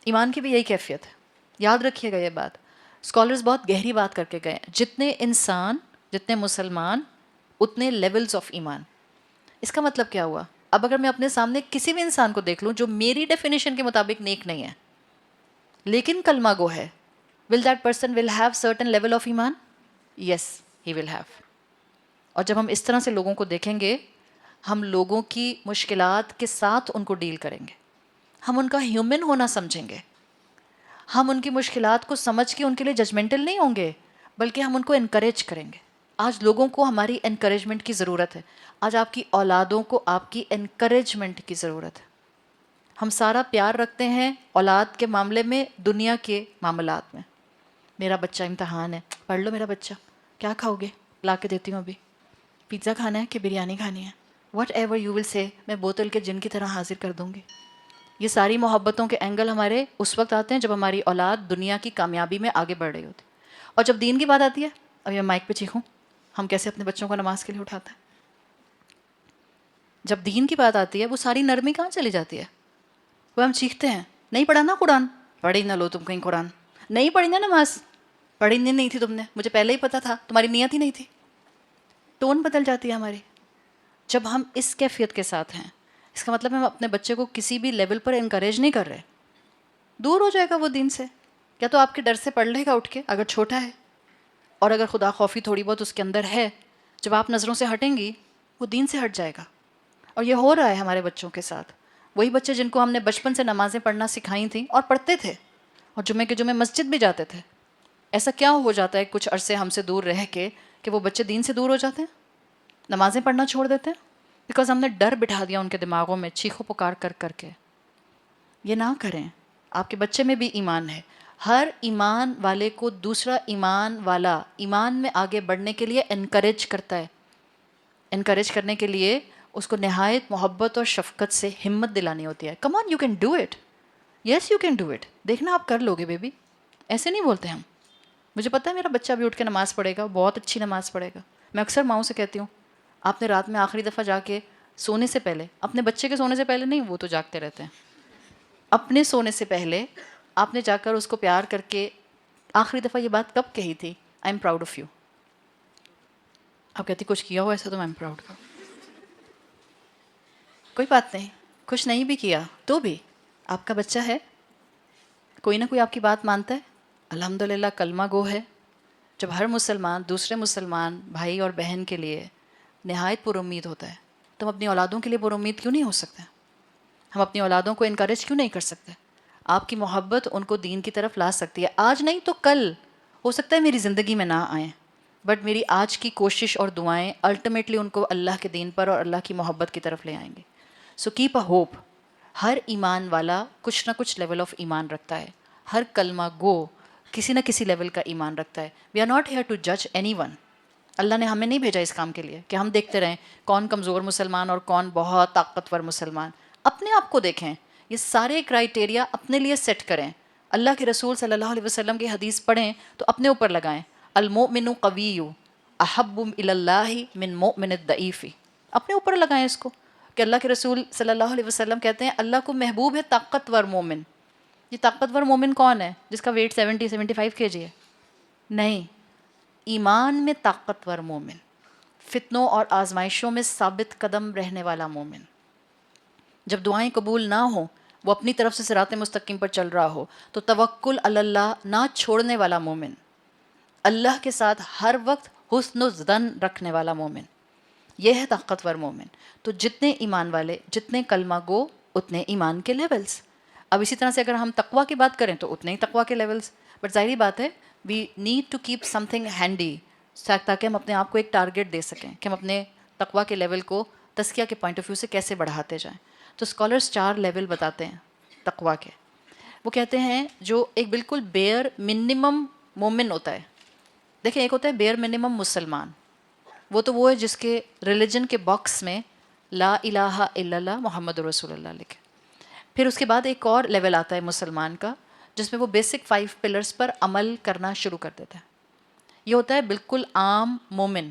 ایمان کی بھی یہی کیفیت ہے. یاد رکھیے گا یہ بات. اسکالرز بہت گہری بات کر کے گئے، جتنے انسان، جتنے مسلمان اتنے لیولز آف ایمان. اس کا مطلب کیا ہوا؟ اب اگر میں اپنے سامنے کسی بھی انسان کو دیکھ لوں جو میری ڈیفینیشن کے مطابق نیک نہیں ہے لیکن کلمہ گو ہے، will that person will have certain level of ایمان؟ یس ہی ول ہیو. اور جب ہم اس طرح سے لوگوں کو دیکھیں گے، ہم لوگوں کی مشکلات کے ساتھ ان کو ڈیل کریں گے، ہم ان کا ہیومن ہونا سمجھیں گے، ہم ان کی مشکلات کو سمجھ کے ان کے لیے ججمنٹل نہیں ہوں گے بلکہ ہم ان کو انکریج کریں گے. آج لوگوں کو ہماری انکریجمنٹ کی ضرورت ہے. آج آپ کی اولادوں کو آپ کی انکریجمنٹ کی ضرورت ہے. ہم سارا پیار رکھتے ہیں اولاد کے معاملے میں دنیا کے معاملات میں. میرا بچہ امتحان ہے، پڑھ لو میرا بچہ، کیا کھاؤ گے؟ لا کے دیتی ہوں ابھی. پیزا کھانا ہے کہ بریانی کھانی ہے؟ واٹ ایور یو ول سے، میں بوتل کے جن کی طرح حاضر کر دوں گی. یہ ساری محبتوں کے اینگل ہمارے اس وقت آتے ہیں جب ہماری اولاد دنیا کی کامیابی میں آگے بڑھ رہی ہوتی. اور جب دین کی بات آتی ہے، اب میں مائک پہ چیخوں، ہم کیسے اپنے بچوں کو نماز کے لیے اٹھاتے ہیں. جب دین کی بات آتی ہے وہ ساری نرمی کہاں چلی جاتی ہے؟ وہ ہم چیختے ہیں، نہیں پڑھا نا قرآن، پڑھی نہ لو تم کہیں قرآن، نہیں پڑھی نا نماز، پڑھی نہیں تھی تم نے، مجھے پہلے ہی پتہ تھا، تمہاری نیت ہی نہیں تھی. ٹون بدل جاتی ہے ہماری. جب ہم اس کیفیت کے ساتھ ہیں، اس کا مطلب ہم اپنے بچے کو کسی بھی لیول پر انکریج نہیں کر رہے. دور ہو جائے گا وہ دین سے. یا تو آپ کے ڈر سے پڑھ لے گا اٹھ کے اگر چھوٹا ہے، اور اگر خدا خوفی تھوڑی بہت اس کے اندر ہے، جب آپ نظروں سے ہٹیں گی وہ دین سے ہٹ جائے گا. اور یہ ہو رہا ہے ہمارے بچوں کے ساتھ. وہی بچے جن کو ہم نے بچپن سے نمازیں پڑھنا سکھائی تھیں اور پڑھتے تھے اور جمعے کے جمعے مسجد بھی جاتے تھے، ایسا کیا ہو جاتا ہے کچھ عرصے ہم سے دور رہ کے کہ وہ بچے دین سے دور ہو جاتے ہیں، نمازیں پڑھنا چھوڑ دیتے ہیں؟ بیکاز ہم نے ڈر بٹھا دیا ان کے دماغوں میں چیخو پکار کر کر کے. یہ نہ کریں. آپ کے بچے میں بھی ایمان ہے. ہر ایمان والے کو دوسرا ایمان والا ایمان میں آگے بڑھنے کے لیے انکریج کرتا ہے. انکریج کرنے کے لیے اس کو نہایت محبت اور شفقت سے ہمت دلانی ہوتی ہے. Come on, you can do it. Yes you can do it. دیکھنا آپ کر لو گے بیبی. ایسے نہیں بولتے ہم. مجھے پتہ ہے میرا بچہ بھی اٹھ کے نماز پڑھے گا، بہت اچھی نماز پڑھے گا. میں اکثر ماؤں سے کہتی ہوں، آپ نے رات میں آخری دفعہ جا کے سونے سے پہلے، اپنے بچے کے سونے سے پہلے نہیں، وہ تو جاگتے رہتے ہیں، اپنے سونے سے پہلے آپ نے جا کر اس کو پیار کر کے آخری دفعہ یہ بات کب کہی تھی؟ I am proud of you. آپ کہتی کچھ کیا ہو ایسا تو میں ایم پراؤڈ کا. کوئی بات نہیں، کچھ نہیں بھی کیا تو بھی آپ کا بچہ ہے، کوئی نہ کوئی آپ کی بات مانتا ہے. الحمدللہ کلمہ گو ہے. جب ہر مسلمان دوسرے مسلمان بھائی اور بہن کے لیے نہایت پر امید ہوتا ہے تو ہم اپنی اولادوں کے لیے پر امید کیوں نہیں ہو سکتے؟ ہم اپنی اولادوں کو انکریج کیوں نہیں کر سکتے؟ آپ کی محبت ان کو دین کی طرف لا سکتی ہے. آج نہیں تو کل ہو سکتا ہے میری زندگی میں نہ آئیں، بٹ میری آج کی کوشش اور دعائیں الٹیمیٹلی ان کو اللہ کے دین پر اور اللہ کی محبت کی طرف لے آئیں گے. So keep a hope. ہر ایمان والا کچھ نہ کچھ لیول آف ایمان رکھتا ہے. ہر کلمہ گو کسی نہ کسی لیول کا ایمان رکھتا ہے. We are not here to جج اینی ون. اللہ نے ہمیں نہیں بھیجا اس کام کے لیے کہ ہم دیکھتے رہیں کون کمزور مسلمان اور کون بہت طاقتور مسلمان. اپنے آپ کو دیکھیں، یہ سارے کرائٹیریا اپنے لیے سیٹ کریں. اللہ کے رسول صلی اللہ علیہ وسلم کی حدیث پڑھیں تو اپنے اوپر لگائیں. المؤمن قوی احب الی اللہ من مؤمن الضعیف. اپنے اوپر لگائیں اس کو کہ اللہ کے رسول صلی اللہ علیہ وسلم کہتے ہیں اللہ کو محبوب ہے طاقتور مومن. یہ طاقتور مومن کون ہے؟ جس کا ویٹ 75 کے جی ہے؟ نہیں، ایمان میں طاقتور مومن، فتنوں اور آزمائشوں میں ثابت قدم رہنے والا مومن. جب دعائیں قبول نہ ہوں، وہ اپنی طرف سے صراط مستقیم پر چل رہا ہو تو توکل علی اللہ نہ چھوڑنے والا مومن، اللہ کے ساتھ ہر وقت حسن و ظن رکھنے والا مومن، یہ ہے طاقتور مومن. تو جتنے ایمان والے، جتنے کلمہ گو، اتنے ایمان کے لیولز. اب اسی طرح سے اگر ہم تقویٰ کی بات کریں تو اتنے ہی تقویٰ کے لیولز. بٹ ظاہری بات ہے we need to keep something handy تاکہ ہم اپنے آپ کو ایک ٹارگیٹ دے سکیں کہ ہم اپنے تقویٰ کے لیول کو تزکیہ کے پوائنٹ آف ویو سے کیسے بڑھاتے جائیں. تو اسکالرس 4 لیول بتاتے ہیں تقویٰ کے. وہ کہتے ہیں جو ایک بالکل بیئر منیمم مومن ہوتا ہے. دیکھیں ایک ہوتا ہے بیئر منیمم مسلمان، وہ ہے جس کے ریلیجن کے باکس میں لا الہ الا اللہ محمد رسول اللہ لکھے. پھر اس کے بعد ایک اور لیول آتا ہے مسلمان کا جس میں وہ بیسک 5 پلرز پر عمل کرنا شروع کر دیتا ہے. یہ ہوتا ہے بالکل عام مومن.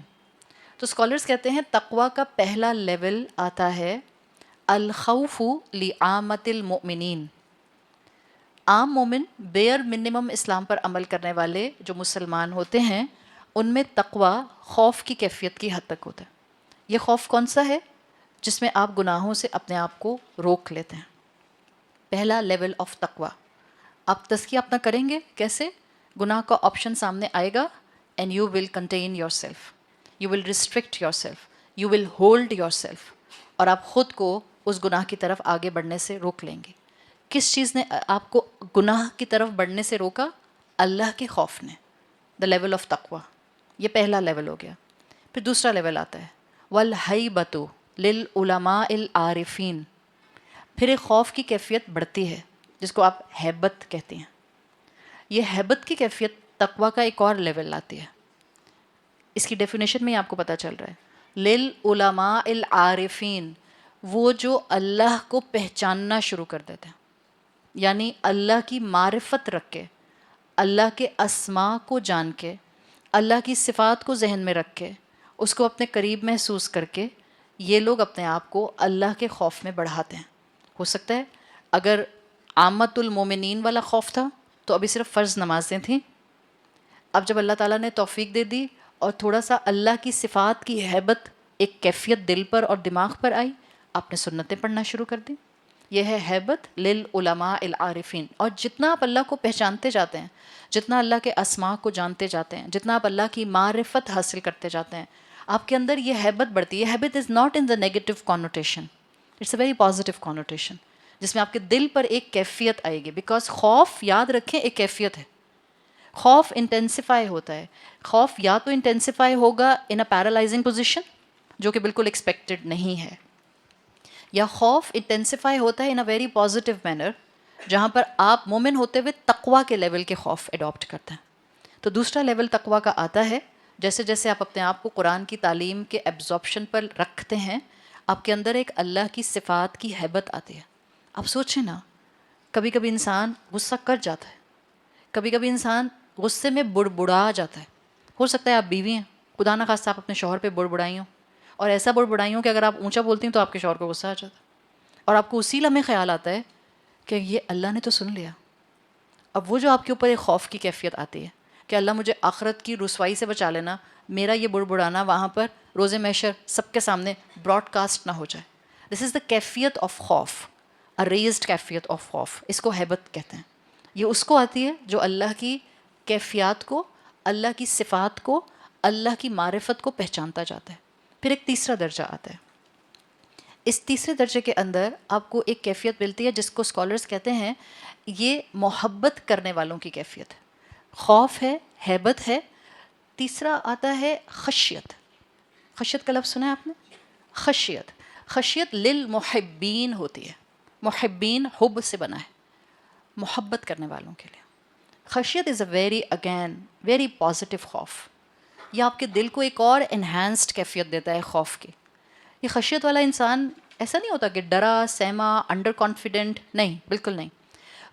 تو اسکالرز کہتے ہیں تقویٰ کا پہلا لیول آتا ہے الخوف لعامت المؤمنین. عام مومن بیئر منیمم اسلام پر عمل کرنے والے جو مسلمان ہوتے ہیں ان میں تقویٰ خوف کی کیفیت کی حد تک ہوتا ہے. یہ خوف کون سا ہے؟ جس میں آپ گناہوں سے اپنے آپ کو روک لیتے ہیں. پہلا لیول آف تقویٰ. آپ تزکیہ اپنا کریں گے کیسے؟ گناہ کا آپشن سامنے آئے گا and you will contain yourself, you will restrict yourself, you will hold yourself, اور آپ خود کو اس گناہ کی طرف آگے بڑھنے سے روک لیں گے. کس چیز نے آپ کو گناہ کی طرف بڑھنے سے روکا؟ اللہ کے خوف نے. دا لیول آف تقویٰ. یہ پہلا لیول ہو گیا. پھر دوسرا لیول آتا ہے والہیبۃ للعلماء العارفین. پھر ایک خوف کی کیفیت بڑھتی ہے جس کو آپ ہیبت کہتے ہیں. یہ ہیبت کی کیفیت تقویٰ کا ایک اور لیول لاتی ہے. اس کی ڈیفینیشن میں آپ کو پتہ چل رہا ہے للعلماء العارفین، وہ جو اللہ کو پہچاننا شروع کر دیتے ہیں، یعنی اللہ کی معرفت رکھ کے، اللہ کے اسماء کو جان کے، اللہ کی صفات کو ذہن میں رکھ کے، اس کو اپنے قریب محسوس کر کے، یہ لوگ اپنے آپ کو اللہ کے خوف میں بڑھاتے ہیں. ہو سکتا ہے اگر عامت المومنین والا خوف تھا تو ابھی صرف فرض نمازیں تھیں. اب جب اللہ تعالیٰ نے توفیق دے دی اور تھوڑا سا اللہ کی صفات کی ہیبت ایک کیفیت دل پر اور دماغ پر آئی، آپ نے سنتیں پڑھنا شروع کر دی. یہ ہے ہیبت للعلماء العارفین. اور جتنا آپ اللہ کو پہچانتے جاتے ہیں، جتنا اللہ کے اسماء کو جانتے جاتے ہیں، جتنا آپ اللہ کی معرفت حاصل کرتے جاتے ہیں، آپ کے اندر یہ ہیبت بڑھتی ہے. یہ ہیبت is not in the negative connotation, it's a very positive connotation, جس میں آپ کے دل پر ایک کیفیت آئے گی. بیکاز خوف، یاد رکھیں، ایک کیفیت ہے. خوف انٹینسیفائی ہوتا ہے. خوف یا تو انٹینسیفائی ہوگا ان اے پیرالائزنگ پوزیشن جو کہ بالکل ایکسپیکٹڈ نہیں ہے، یا خوف انٹینسیفائی ہوتا ہے ان اے ویری پازیٹیو مینر جہاں پر آپ مومن ہوتے ہوئے تقویٰ کے لیول کے خوف اڈاپٹ کرتے ہیں. تو دوسرا لیول تقویٰ کا آتا ہے جیسے جیسے آپ اپنے آپ کو قرآن کی تعلیم کے ایبزارپشن پر رکھتے ہیں، آپ کے اندر ایک اللہ کی صفات کی ہیبت آتی ہے. آپ سوچیں نا، کبھی کبھی انسان غصہ کر جاتا ہے، کبھی کبھی انسان غصے میں بڑبڑا جاتا ہے. ہو سکتا ہے آپ بیوی ہیں، خدا نہ خواستہ آپ اپنے شوہر پہ بڑبڑائی ہوں، اور ایسا بڑبڑائی ہوں کہ اگر آپ اونچا بولتی ہیں تو آپ کے شوہر کو غصہ آ جاتا ہے، اور آپ کو اسی لمحے خیال آتا ہے کہ یہ اللہ نے تو سن لیا. اب وہ جو آپ کے اوپر ایک خوف کی کیفیت آتی ہے کہ اللہ مجھے آخرت کی رسوائی سے بچا لینا، میرا یہ بڑبڑانا وہاں پر روز محشر سب کے سامنے براڈ کاسٹ نہ ہو جائے. دس از دا کیفیت آف خوف، اے ریزڈ کیفیت آف خوف. اس کو ہیبت کہتے ہیں. یہ اس کو آتی ہے جو اللہ کی کیفیات کو، اللہ کی صفات کو، اللہ کی معرفت کو پہچانتا جاتا ہے. پھر ایک تیسرا درجہ آتا ہے اس تیسرے درجے کے اندر آپ کو ایک کیفیت ملتی ہے جس کو اسکالرس کہتے ہیں یہ محبت کرنے والوں کی کیفیت ہے. خوف ہے، ہیبت ہے. تیسرا آتا ہے خشیت. خشیت کا لفظ سنا ہے آپ نے؟ خشیت، خشیت للمحبین ہوتی ہے. محبین حب سے بنا ہے، محبت کرنے والوں کے لیے. خشیت از اے ویری پازیٹیو خوف. یہ آپ کے دل کو ایک اور انہینسڈ کیفیت دیتا ہے خوف کی. یہ خشیت والا انسان ایسا نہیں ہوتا کہ ڈرا سہما انڈر کانفیڈنٹ، نہیں، بالکل نہیں.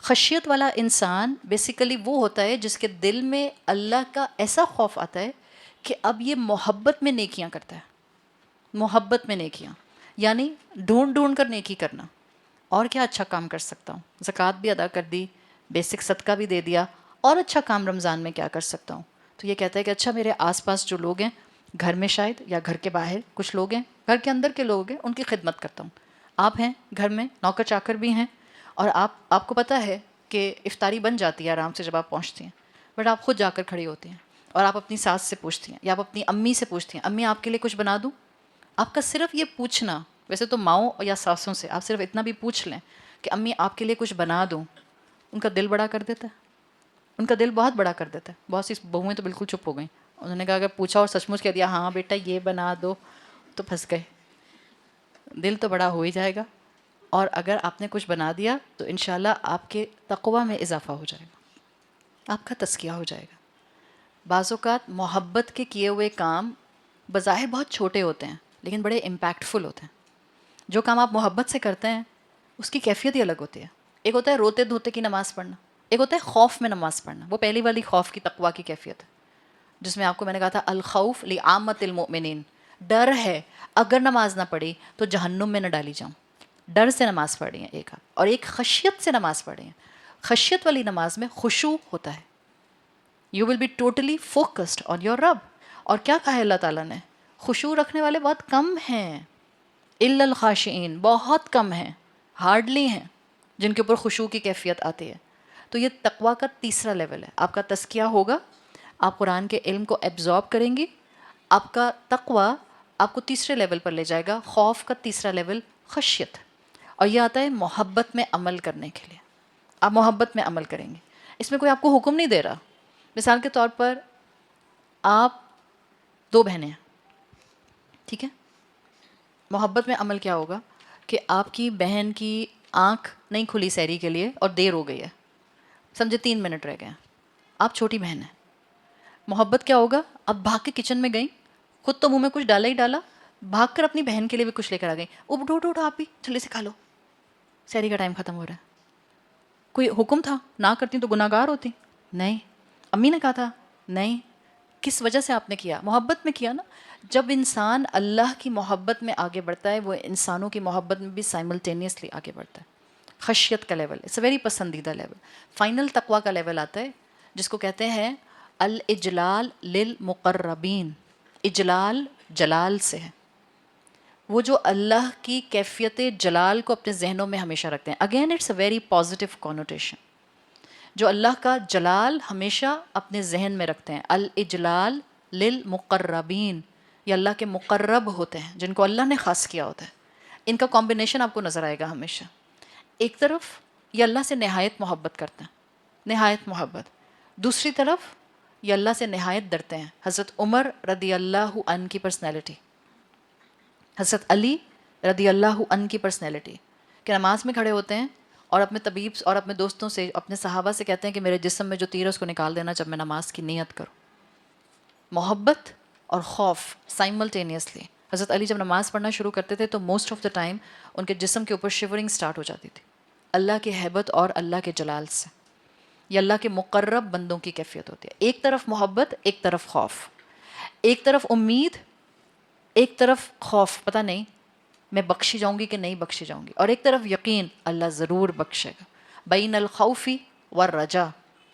خشیت والا انسان بیسیکلی وہ ہوتا ہے جس کے دل میں اللہ کا ایسا خوف آتا ہے کہ اب یہ محبت میں نیکیاں کرتا ہے. محبت میں نیکیاں یعنی ڈھونڈ ڈھونڈ کر نیکی کرنا. اور کیا اچھا کام کر سکتا ہوں؟ زکوٰۃ بھی ادا کر دی، بیسک صدقہ بھی دے دیا، اور اچھا کام رمضان میں کیا کر سکتا ہوں؟ تو یہ کہتا ہے کہ اچھا میرے آس پاس جو لوگ ہیں، گھر میں شاید یا گھر کے باہر کچھ لوگ ہیں، گھر کے اندر کے لوگ ہیں، ان کی خدمت کرتا ہوں. آپ ہیں گھر میں، نوکر چاکر بھی ہیں، اور آپ کو پتہ ہے کہ افطاری بن جاتی ہے آرام سے جب آپ پہنچتی ہیں، بٹ آپ خود جا کر کھڑی ہوتی ہیں اور آپ اپنی ساس سے پوچھتی ہیں یا آپ اپنی امی سے پوچھتی ہیں، امی آپ کے لیے کچھ بنا دوں؟ آپ کا صرف یہ پوچھنا، ویسے تو ماؤں یا ساسوں سے آپ صرف اتنا بھی پوچھ لیں کہ امی آپ کے لیے کچھ بنا دوں، ان کا دل بڑا کر دیتا ہے. ان کا دل بہت بڑا کر دیتا ہے. بہت سی بہویں تو بالکل چپ ہو گئیں. انہوں نے کہا اگر پوچھا اور سچ مچ کہہ دیا ہاں بیٹا یہ بنا دو تو پھنس گئے. دل تو بڑا ہو ہی جائے گا، اور اگر آپ نے کچھ بنا دیا تو انشاءاللہ آپ کے تقویٰ میں اضافہ ہو جائے گا، آپ کا تزکیہ ہو جائے گا. بعض اوقات محبت کے کیے ہوئے کام بظاہر بہت چھوٹے ہوتے ہیں لیکن بڑے امپیکٹ فل ہوتے ہیں. جو کام آپ محبت سے کرتے ہیں اس کی کیفیت ہی الگ ہوتی ہے. ایک ہوتا ہے روتے دھوتے کی نماز پڑھنا، ایک ہوتا ہے خوف میں نماز پڑھنا. وہ پہلی والی خوف کی تقویٰ کی کیفیت ہے جس میں آپ کو میں نے کہا تھا الخوف لعامت المؤمنین. ڈر ہے اگر نماز نہ پڑھی تو جہنم میں نہ ڈالی جاؤں. ڈر سے نماز پڑھ رہی ہیں ایک آپ، اور ایک خشیت سے نماز پڑھ رہی ہیں. خشیت والی نماز میں خشوع ہوتا ہے. You will be totally focused on your رب. اور کیا کہا ہے اللہ تعالیٰ نے؟ خشوع رکھنے والے بہت کم ہیں، الا الخاشعین، بہت کم ہیں، ہارڈلی ہیں جن کے اوپر خشوع کی کیفیت آتی ہے. تو یہ تقویٰ کا تیسرا لیول ہے. آپ کا تزکیہ ہوگا، آپ قرآن کے علم کو ایبزارب کریں گی، آپ کا تقویٰ آپ کو تیسرے لیول پر لے جائے گا. خوف کا تیسرا لیول خشیت، اور یہ آتا ہے محبت میں عمل کرنے کے لیے. آپ محبت میں عمل کریں گے. اس میں کوئی آپ کو حکم نہیں دے رہا. مثال کے طور پر آپ 2 بہنیں ہیں، ٹھیک ہے؟ محبت میں عمل کیا ہوگا کہ آپ کی بہن کی آنکھ نہیں کھلی سحری کے لیے اور دیر ہو گئی ہے، سمجھے 3 منٹ رہ گئے ہیں، آپ چھوٹی بہن ہیں. محبت کیا ہوگا؟ اب بھاگ کے کچن میں گئیں، خود تو منہ میں کچھ ڈالا ہی ڈالا، بھاگ کر اپنی بہن کے لیے بھی کچھ لے کر آ گئیں. اٹھو اٹھو اٹھو آپ بھی جلدی سے کھا لو، سحری کا ٹائم ختم ہو رہا ہے. کوئی حکم تھا؟ نہ کرتی تو گناہ گار ہوتی؟ نہیں. امی نے کہا تھا؟ نہیں. کس وجہ سے آپ نے کیا؟ محبت میں کیا نا. جب انسان اللہ کی محبت میں آگے بڑھتا ہے وہ انسانوں کی محبت میں بھی سائملٹینیسلی آگے بڑھتا ہے. خشیت کا لیول اٹس اے ویری پسندیدہ لیول. فائنل تقویٰ کا لیول آتا ہے جس کو کہتے ہیں الاجلال للمقربین. اجلال جلال سے ہے، وہ جو اللہ کی کیفیت جلال کو اپنے ذہنوں میں ہمیشہ رکھتے ہیں. Again it's a very positive connotation. جو اللہ کا جلال ہمیشہ اپنے ذہن میں رکھتے ہیں. الاجلال للمقربین، یہ اللہ کے مقرب ہوتے ہیں جن کو اللہ نے خاص کیا ہوتا ہے. ان کا کمبینیشن آپ کو نظر آئے گا ہمیشہ. ایک طرف یہ اللہ سے نہایت محبت کرتے ہیں، نہایت محبت. دوسری طرف یہ اللہ سے نہایت ڈرتے ہیں. حضرت عمر رضی اللہ عنہ کی پرسنالٹی، حضرت علی رضی اللہ عنہ کی پرسنالٹی، کہ نماز میں کھڑے ہوتے ہیں اور اپنے طبیب اور اپنے دوستوں سے، اپنے صحابہ سے کہتے ہیں کہ میرے جسم میں جو تیر ہے اس کو نکال دینا جب میں نماز کی نیت کروں. محبت اور خوف سائملٹینیسلی. حضرت علی جب نماز پڑھنا شروع کرتے تھے تو موسٹ آف دا ٹائم ان کے جسم کے اوپر شیورنگ سٹارٹ ہو جاتی تھی اللہ کی ہیبت اور اللہ کے جلال سے. یہ اللہ کے مقرب بندوں کی کیفیت ہوتی ہے. ایک طرف محبت، ایک طرف خوف، ایک طرف امید، ایک طرف خوف، پتہ نہیں میں بخشی جاؤں گی کہ نہیں بخشی جاؤں گی، اور ایک طرف یقین اللہ ضرور بخشے گا. بین الخوف والرجا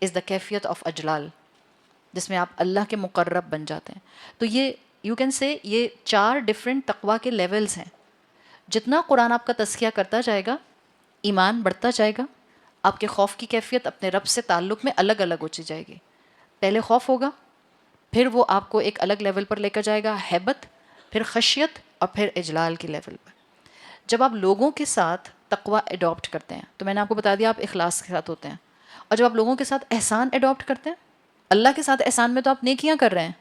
از دا کیفیت آف اجلال، جس میں آپ اللہ کے مقرب بن جاتے ہیں. تو یہ یو کین سے یہ 4 ڈفرینٹ تقویٰ کے لیولز ہیں. جتنا قرآن آپ کا تزکیہ کرتا جائے گا ایمان بڑھتا جائے گا. آپ کے خوف کی کیفیت اپنے رب سے تعلق میں الگ الگ ہوتی جائے گی. پہلے خوف ہوگا، پھر وہ آپ کو ایک الگ لیول پر لے کر جائے گا ہیبت، پھر خشیت، اور پھر اجلال کے لیول پر. جب آپ لوگوں کے ساتھ تقوی اڈاپٹ کرتے ہیں تو میں نے آپ کو بتا دیا آپ اخلاص کے ساتھ ہوتے ہیں، اور جب آپ لوگوں کے ساتھ احسان اڈاپٹ کرتے ہیں، اللہ کے ساتھ احسان میں تو آپ نیکیاں کر رہے ہیں،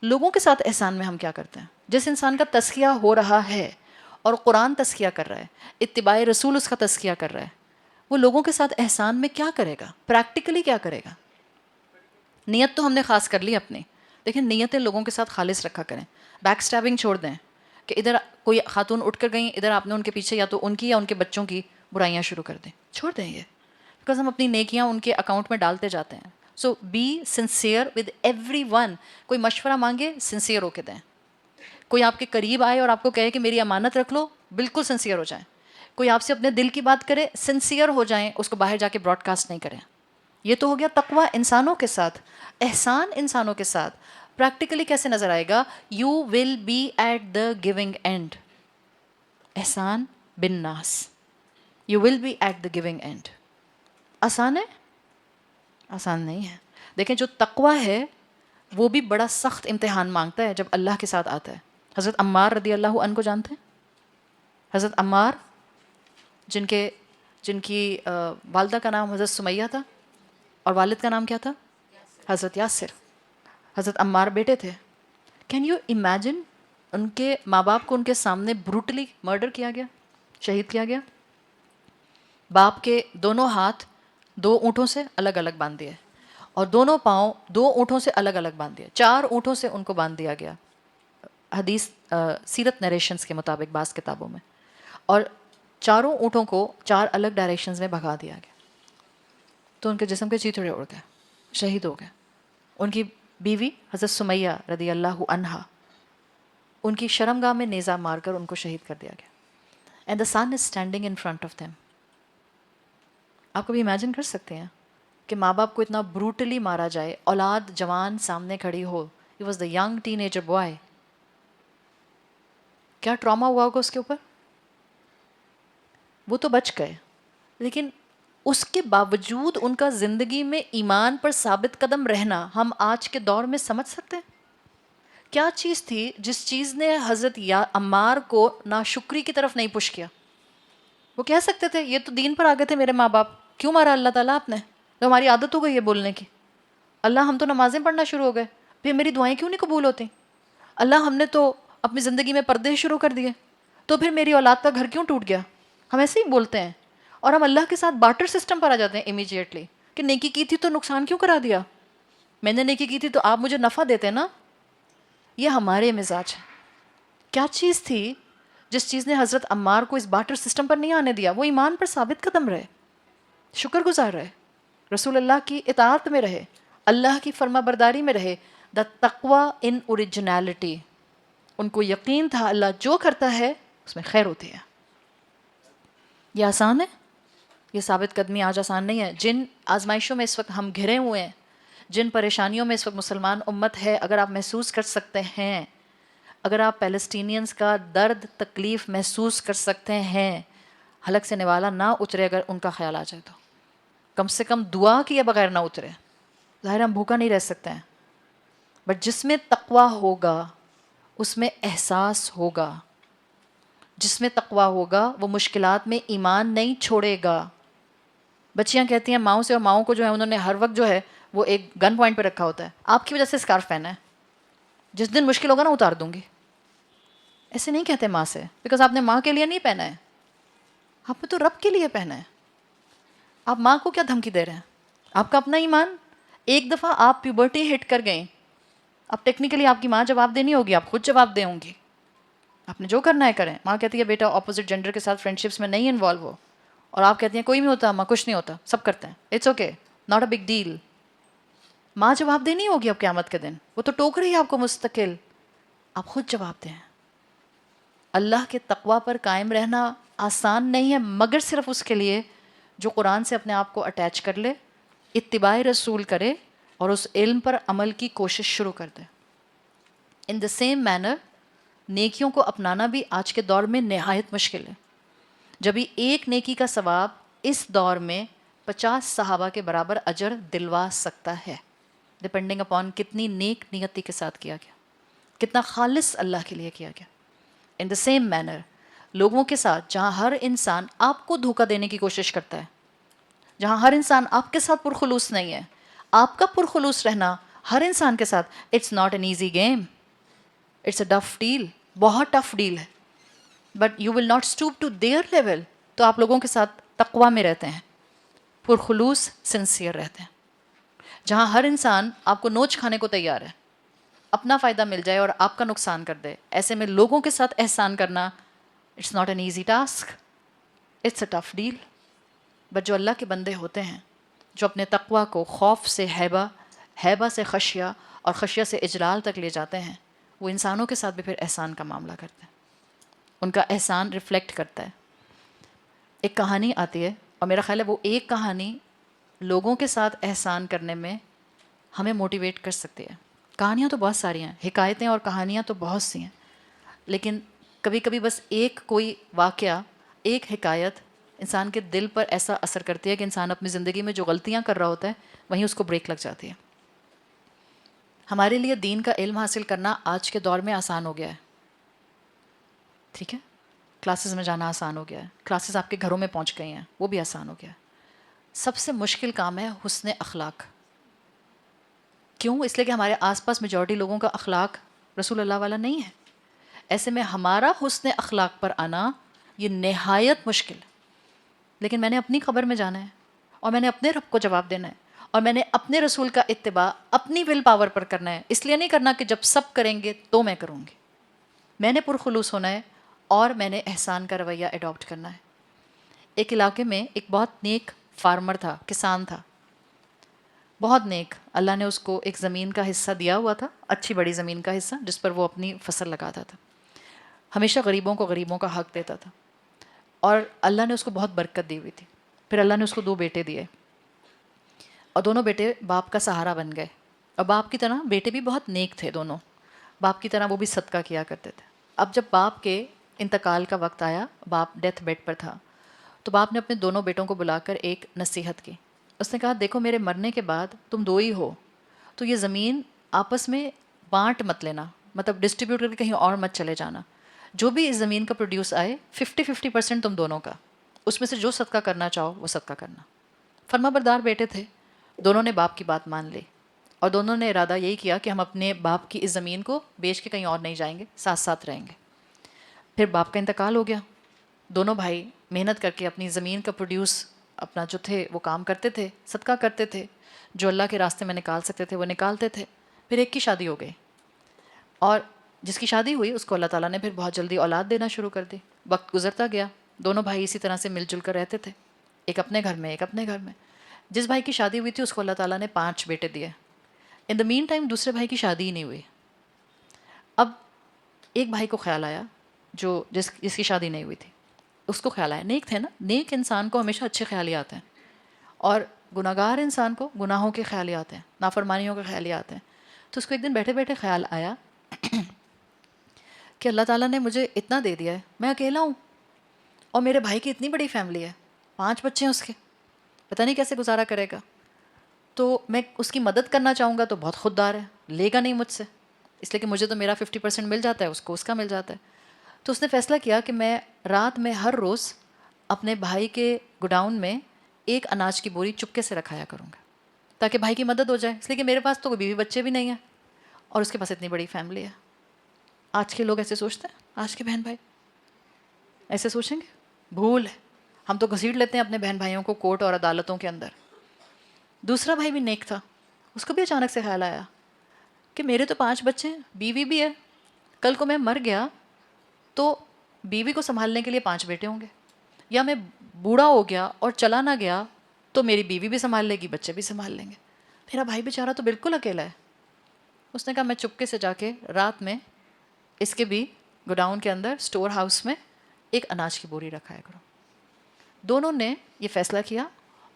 لوگوں کے ساتھ احسان میں ہم کیا کرتے ہیں؟ جس انسان کا تزکیہ ہو رہا ہے اور قرآن تزکیہ کر رہا ہے، اتباع رسول اس کا تزکیہ کر رہا ہے، وہ لوگوں کے ساتھ احسان میں کیا کرے گا؟ پریکٹیکلی کیا کرے گا؟ نیت تو ہم نے خاص کر لی اپنی، لیکن نیتیں لوگوں کے ساتھ خالص رکھا کریں. بیک سٹیبنگ چھوڑ دیں کہ ادھر کوئی خاتون اٹھ کر گئیں، ادھر آپ نے ان کے پیچھے یا تو ان کی یا ان کے بچوں کی برائیاں شروع کر دیں. چھوڑ دیں یہ، بیکاز ہم اپنی نیکیاں ان کے اکاؤنٹ میں ڈالتے جاتے ہیں. So be sincere with everyone. کوئی مشورہ مانگے سنسیئر ہو کے دیں. کوئی آپ کے قریب آئے اور آپ کو کہے کہ میری امانت رکھ لو، بالکل سنسیئر ہو جائیں. کوئی آپ سے اپنے دل کی بات کرے سنسیئر ہو جائیں، اس کو باہر جا کے براڈ کاسٹ نہیں کریں. یہ تو ہو گیا تقوی انسانوں کے ساتھ. احسان انسانوں کے ساتھ پریکٹیکلی کیسے نظر آئے گا؟ You will be at the giving end. احسان بن ناس، you will be at the giving end. آسان ہے؟ آسان نہیں ہے. دیکھیں جو تقوی ہے وہ بھی بڑا سخت امتحان مانگتا ہے جب اللہ کے ساتھ آتا ہے. حضرت عمار رضی اللہ عنہ کو جانتے ہیں؟ حضرت عمار جن کی والدہ کا نام حضرت سمیہ تھا اور والد کا نام کیا تھا؟ حضرت یاسر. حضرت عمار بیٹے تھے. کین یو امیجن ان کے ماں باپ کو ان کے سامنے بروٹلی مرڈر کیا گیا، شہید کیا گیا. باپ کے دونوں ہاتھ 2 اونٹوں سے الگ الگ باندھ دیے اور دونوں پاؤں 2 اونٹوں سے الگ الگ باندھ دیے. 4 اونٹوں سے ان کو باندھ دیا گیا حدیث سیرت نریشنز کے مطابق بعض کتابوں میں، اور 4 اونٹوں کو 4 الگ ڈائریکشنز میں بھگا دیا گیا. تو ان کے جسم کے چیتڑے اڑ گئے، شہید ہو گئے. ان کی بیوی حضرت سمیہ رضی اللہ عنہا، ان کی شرمگاہ میں نیزہ مار کر ان کو شہید کر دیا گیا. And the sun is standing in front of them. آپ کبھی امیجن کر سکتے ہیں کہ ماں باپ کو اتنا بروٹلی مارا جائے، اولاد جوان سامنے کھڑی ہو. He was the young teenager boy. کیا ٹراما ہوا ہوگا اس کے اوپر؟ وہ تو بچ گئے، لیکن اس کے باوجود ان کا زندگی میں ایمان پر ثابت قدم رہنا ہم آج کے دور میں سمجھ سکتے ہیں؟ کیا چیز تھی جس چیز نے حضرت عمار کو ناشکری کی طرف نہیں پش کیا؟ وہ کہہ سکتے تھے یہ تو دین پر آ گئے تھے میرے ماں باپ، کیوں مارا اللہ تعالیٰ آپ نے؟ تو ہماری عادت ہو گئی یہ بولنے کی. اللہ ہم تو نمازیں پڑھنا شروع ہو گئے، پھر میری دعائیں کیوں نہیں قبول ہوتی؟ اللہ ہم نے تو اپنی زندگی میں پردے شروع کر دیے، تو پھر میری اولاد کا گھر کیوں ٹوٹ گیا؟ ہم ایسے ہی بولتے ہیں، اور ہم اللہ کے ساتھ بارٹر سسٹم پر آ جاتے ہیں امیجیٹلی کہ نیکی کی تھی تو نقصان کیوں کرا دیا؟ میں نے نیکی کی تھی تو آپ مجھے نفع دیتے نا. یہ ہمارے مزاج ہیں. کیا چیز تھی جس چیز نے حضرت عمار کو اس بارٹر سسٹم پر نہیں آنے دیا؟ وہ ایمان پر ثابت قدم رہے، شکر گزار رہے، رسول اللہ کی اطاعت میں رہے، اللہ کی فرما برداری میں رہے. دا تقوی ان اوریجنالٹی. ان کو یقین تھا اللہ جو کرتا ہے اس میں خیر ہوتی ہے. یہ آسان ہے؟ یہ ثابت قدمی آج آسان نہیں ہے. جن آزمائشوں میں اس وقت ہم گھرے ہوئے ہیں، جن پریشانیوں میں اس وقت مسلمان امت ہے، اگر آپ محسوس کر سکتے ہیں، اگر آپ پیلسٹینینز کا درد تکلیف محسوس کر سکتے ہیں، حلق سے نوالا نہ اترے اگر ان کا خیال آ جائے تو کم سے کم دعا کیے بغیر نہ اترے. ظاہر ہم بھوکا نہیں رہ سکتے ہیں، بٹ جس میں تقوی ہوگا اس میں احساس ہوگا. جس میں تقوی ہوگا وہ مشکلات میں ایمان نہیں چھوڑے گا. بچیاں کہتی ہیں ماؤں سے، اور ماؤں کو جو ہے انہوں نے ہر وقت جو ہے وہ ایک گن پوائنٹ پہ رکھا ہوتا ہے، آپ کی وجہ سے اسکارف پہنا ہے، جس دن مشکل ہوگا نا اتار دوں گی. ایسے نہیں کہتے ماں سے، بیکاز آپ نے ماں کے لیے نہیں پہنا ہے، آپ نے تو رب کے لیے پہنا ہے. آپ ماں کو کیا دھمکی دے رہے ہیں؟ آپ کا اپنا ایمان. ایک دفعہ آپ پیوبرٹی ہٹ کر گئیں، اب ٹیکنیکلی آپ کی ماں جواب دینی ہوگی، آپ خود جواب دیں ہوں گی. آپ نے جو کرنا ہے کریں. ماں کہتی ہے بیٹا اپوزٹ جینڈر کے ساتھ فرینڈشپس میں نہیں انوالو ہو، اور آپ کہتی ہیں کوئی نہیں ہوتا ماں، کچھ نہیں ہوتا، سب کرتے ہیں، it's okay, not a big deal. ماں جواب دینی ہوگی اب قیامت کے دن. وہ تو ٹوک رہی ہے آپ کو مستقل، آپ خود جواب دیں. اللہ کے تقوی پر قائم رہنا آسان نہیں ہے، مگر صرف اس کے لیے جو قرآن سے اپنے آپ کو اٹیچ کر لے، اتباع رسول کرے اور اس علم پر عمل کی کوشش شروع کر دے. ان دا سیم مینر نیکیوں کو اپنانا بھی آج کے دور میں نہایت مشکل ہے. جبھی ایک نیکی کا ثواب اس دور میں 50 صحابہ کے برابر اجر دلوا سکتا ہے، ڈپینڈنگ اپون کتنی نیک نیتی کے ساتھ کیا گیا، کتنا خالص اللہ کے لیے کیا گیا. ان دا سیم مینر لوگوں کے ساتھ جہاں ہر انسان آپ کو دھوکہ دینے کی کوشش کرتا ہے، جہاں ہر انسان آپ کے ساتھ پرخلوص نہیں ہے، آپ کا پرخلوص رہنا ہر انسان کے ساتھ، it's not an easy game, it's a tough deal, بہت ٹف ڈیل ہے. But you will not stoop to their level. تو آپ لوگوں کے ساتھ تقویٰ میں رہتے ہیں، پرخلوص سنسیئر رہتے ہیں. جہاں ہر انسان آپ کو نوچ کھانے کو تیار ہے، اپنا فائدہ مل جائے اور آپ کا نقصان کر دے، ایسے میں لوگوں کے ساتھ احسان کرنا it's not an easy task, it's a tough deal. But جو اللہ کے بندے ہوتے ہیں، جو اپنے تقویٰ کو خوف سے ہیبہ، ہیبہ سے خشیہ اور خشیہ سے اجلال تک لے جاتے ہیں، وہ انسانوں کے ساتھ بھی پھر احسان کا معاملہ کرتے ہیں، ان کا احسان ریفلیکٹ کرتا ہے. ایک کہانی آتی ہے، اور میرا خیال ہے وہ ایک کہانی لوگوں کے ساتھ احسان کرنے میں ہمیں موٹیویٹ کر سکتی ہے. کہانیاں تو بہت ساری ہیں، حکایتیں اور کہانیاں تو بہت سی ہیں، لیکن کبھی کبھی بس ایک کوئی واقعہ، ایک حکایت انسان کے دل پر ایسا اثر کرتی ہے کہ انسان اپنی زندگی میں جو غلطیاں کر رہا ہوتا ہے وہیں اس کو بریک لگ جاتی ہے. ہمارے لیے دین کا علم حاصل کرنا آج کے دور میں آسان ہو گیا ہے، ٹھیک ہے، کلاسز میں جانا آسان ہو گیا ہے، کلاسز آپ کے گھروں میں پہنچ گئی ہیں، وہ بھی آسان ہو گیا ہے. سب سے مشکل کام ہے حسن اخلاق. کیوں؟ اس لیے کہ ہمارے آس پاس میجورٹی لوگوں کا اخلاق رسول اللہ والا نہیں ہے. ایسے میں ہمارا حسن اخلاق پر آنا یہ نہایت مشکل ہے. لیکن میں نے اپنی خبر میں جانا ہے، اور میں نے اپنے رب کو جواب دینا ہے، اور میں نے اپنے رسول کا اتباع اپنی ول پاور پر کرنا ہے. اس لیے نہیں کرنا کہ جب سب کریں گے تو میں کروں گی. میں نے پرخلوص ہونا ہے، اور میں نے احسان کا رویہ اڈاپٹ کرنا ہے. ایک علاقے میں ایک بہت نیک فارمر تھا، کسان تھا، بہت نیک. اللہ نے اس کو ایک زمین کا حصہ دیا ہوا تھا، اچھی بڑی زمین کا حصہ، جس پر وہ اپنی فصل لگاتا تھا. ہمیشہ غریبوں کا حق دیتا تھا، اور اللہ نے اس کو بہت برکت دی ہوئی تھی. پھر اللہ نے اس کو 2 بیٹے دیے، اور دونوں بیٹے باپ کا سہارا بن گئے. اور باپ کی طرح بیٹے بھی بہت نیک تھے دونوں، باپ کی طرح وہ بھی صدقہ کیا کرتے تھے. اب جب باپ کے انتقال کا وقت آیا، باپ ڈیتھ بیڈ پر تھا، تو باپ نے اپنے دونوں بیٹوں کو بلا کر ایک نصیحت کی. اس نے کہا دیکھو میرے مرنے کے بعد تم 2 ہی ہو، تو یہ زمین آپس میں بانٹ مت لینا، مطلب ڈسٹریبیوٹ کر کے کہیں اور مت چلے جانا. جو بھی اس زمین کا پروڈیوس آئے 50-50% تم دونوں کا، اس میں سے جو صدقہ کرنا چاہو وہ صدقہ کرنا. فرما بردار بیٹے تھے، دونوں نے باپ کی بات مان لی، اور دونوں نے ارادہ یہی کیا کہ ہم اپنے باپ کی اس زمین کو بیچ کے کہیں اور نہیں جائیں گے، ساتھ ساتھ رہیں گے. پھر باپ کا انتقال ہو گیا. دونوں بھائی محنت کر کے اپنی زمین کا پروڈیوس اپنا جو تھے وہ کام کرتے تھے، صدقہ کرتے تھے، جو اللہ کے راستے میں نکال سکتے تھے وہ نکالتے تھے. پھر ایک کی شادی ہو گئی، اور جس کی شادی ہوئی اس کو اللہ تعالیٰ نے پھر بہت جلدی اولاد دینا شروع کر دی. وقت گزرتا گیا، دونوں بھائی اسی طرح سے مل جل کر رہتے تھے، ایک اپنے گھر میں ایک اپنے گھر میں. جس بھائی کی شادی ہوئی تھی اس کو اللہ تعالیٰ نے 5 بیٹے دیے. ان دا مین ٹائم دوسرے بھائی کی شادی ہی نہیں ہوئی. اب ایک بھائی کو خیال آیا، جو جس کی شادی نہیں ہوئی تھی، اس کو خیال آیا، نیک تھے نا، نیک انسان کو ہمیشہ اچھے خیال ہی آتے ہیں، اور گناہگار انسان کو گناہوں کے خیال ہی آتے ہیں، نافرمانیوں کے خیال ہی آتے ہیں. تو اس کو ایک دن بیٹھے بیٹھے خیال آیا کہ اللہ تعالیٰ نے مجھے اتنا دے دیا ہے، میں اکیلا ہوں، اور میرے بھائی کی اتنی بڑی فیملی ہے، 5 بچے ہیں اس کے، پتہ نہیں کیسے گزارا کرے گا. تو میں اس کی مدد کرنا چاہوں گا تو بہت خوددار ہے، لے گا نہیں مجھ سے، اس لیے کہ مجھے تو میرا 50% مل جاتا ہے، اس کو اس کا مل جاتا ہے. تو اس نے فیصلہ کیا کہ میں رات میں ہر روز اپنے بھائی کے گوڈاؤن میں ایک اناج کی بوری چپکے سے رکھایا کروں گا، تاکہ بھائی کی مدد ہو جائے. اس لیے کہ میرے پاس تو کوئی بیوی بچے بھی نہیں ہیں، اور اس کے پاس اتنی بڑی فیملی ہے. آج کے لوگ ایسے سوچتے ہیں؟ آج کے بہن بھائی ایسے سوچیں گے؟ بھول ہے. ہم تو گھسیٹ لیتے ہیں اپنے بہن بھائیوں کو کورٹ اور عدالتوں کے اندر. دوسرا بھائی بھی نیک تھا، اس کو بھی اچانک سے خیال آیا کہ میرے تو 5 بچے ہیں، بیوی بھی ہے، کل کو میں مر گیا تو بیوی کو سنبھالنے کے لیے 5 بیٹے ہوں گے، یا میں بوڑھا ہو گیا اور چلا نہ گیا تو میری بیوی بھی سنبھال لے گی، بچے بھی سنبھال لیں گے، میرا بھائی بیچارہ تو بالکل اکیلا ہے. اس نے کہا میں چپکے سے جا کے رات میں اس کے بھی گوڈاؤن کے اندر سٹور ہاؤس میں ایک اناج کی بوری رکھایا کرو. دونوں نے یہ فیصلہ کیا،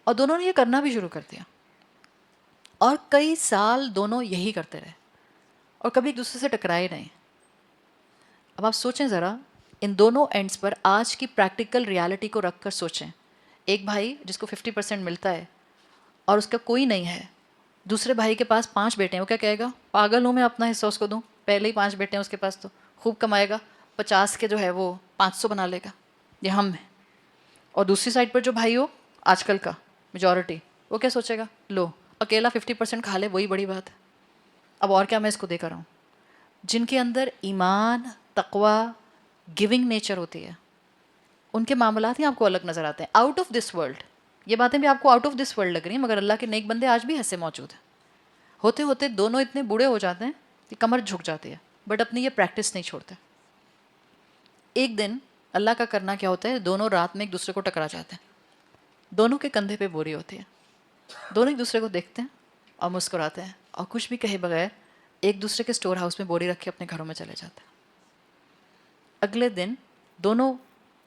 اور دونوں نے یہ کرنا بھی شروع کر دیا، اور کئی سال دونوں یہی کرتے رہے، اور کبھی ایک دوسرے سے ٹکرائے نہیں. اب آپ سوچیں ذرا ان دونوں اینڈز پر آج کی پریکٹیکل ریالٹی کو رکھ کر سوچیں. ایک بھائی جس کو 50% ملتا ہے اور اس کا کوئی نہیں ہے، دوسرے بھائی کے پاس 5 بیٹے ہیں، وہ کیا کہے گا؟ پاگل ہوں میں اپنا حصہ اس کو دوں، پہلے ہی 5 بیٹے ہیں اس کے پاس، تو خوب کمائے گا، 50 کے جو ہے وہ 500 بنا لے گا، یہ ہم ہیں. اور دوسری سائڈ پر جو بھائی ہو آج کل کا میجورٹی، وہ کیا سوچے گا؟ لو اکیلا 50% کھا لے وہی بڑی بات ہے، اب اور کیا میں اس کو دے کر رہا ہوں. جن کے اندر ایمان، تقوی، گیونگ نیچر ہوتی ہے، ان کے معاملات ہی آپ کو الگ نظر آتے ہیں، آؤٹ آف دس ورلڈ. یہ باتیں بھی آپ کو آؤٹ آف دس ورلڈ لگ رہی ہیں، مگر اللہ کے نیک بندے آج بھی ایسے موجود ہیں. ہوتے ہوتے دونوں اتنے بوڑھے ہو جاتے ہیں کہ کمر جھک جاتی ہے، بٹ اپنی یہ پریکٹس نہیں چھوڑتے. ایک دن اللہ کا کرنا کیا ہوتا ہے، دونوں رات میں ایک دوسرے کو ٹکرا جاتے ہیں، دونوں کے کندھے پہ بوری ہوتی ہے، دونوں ایک دوسرے کو دیکھتے ہیں اور مسکراتے ہیں، اور کچھ بھی کہے بغیر ایک دوسرے کے اسٹور ہاؤس میں بوری رکھ کے اپنے گھروں میں چلے جاتے ہیں. اگلے دن دونوں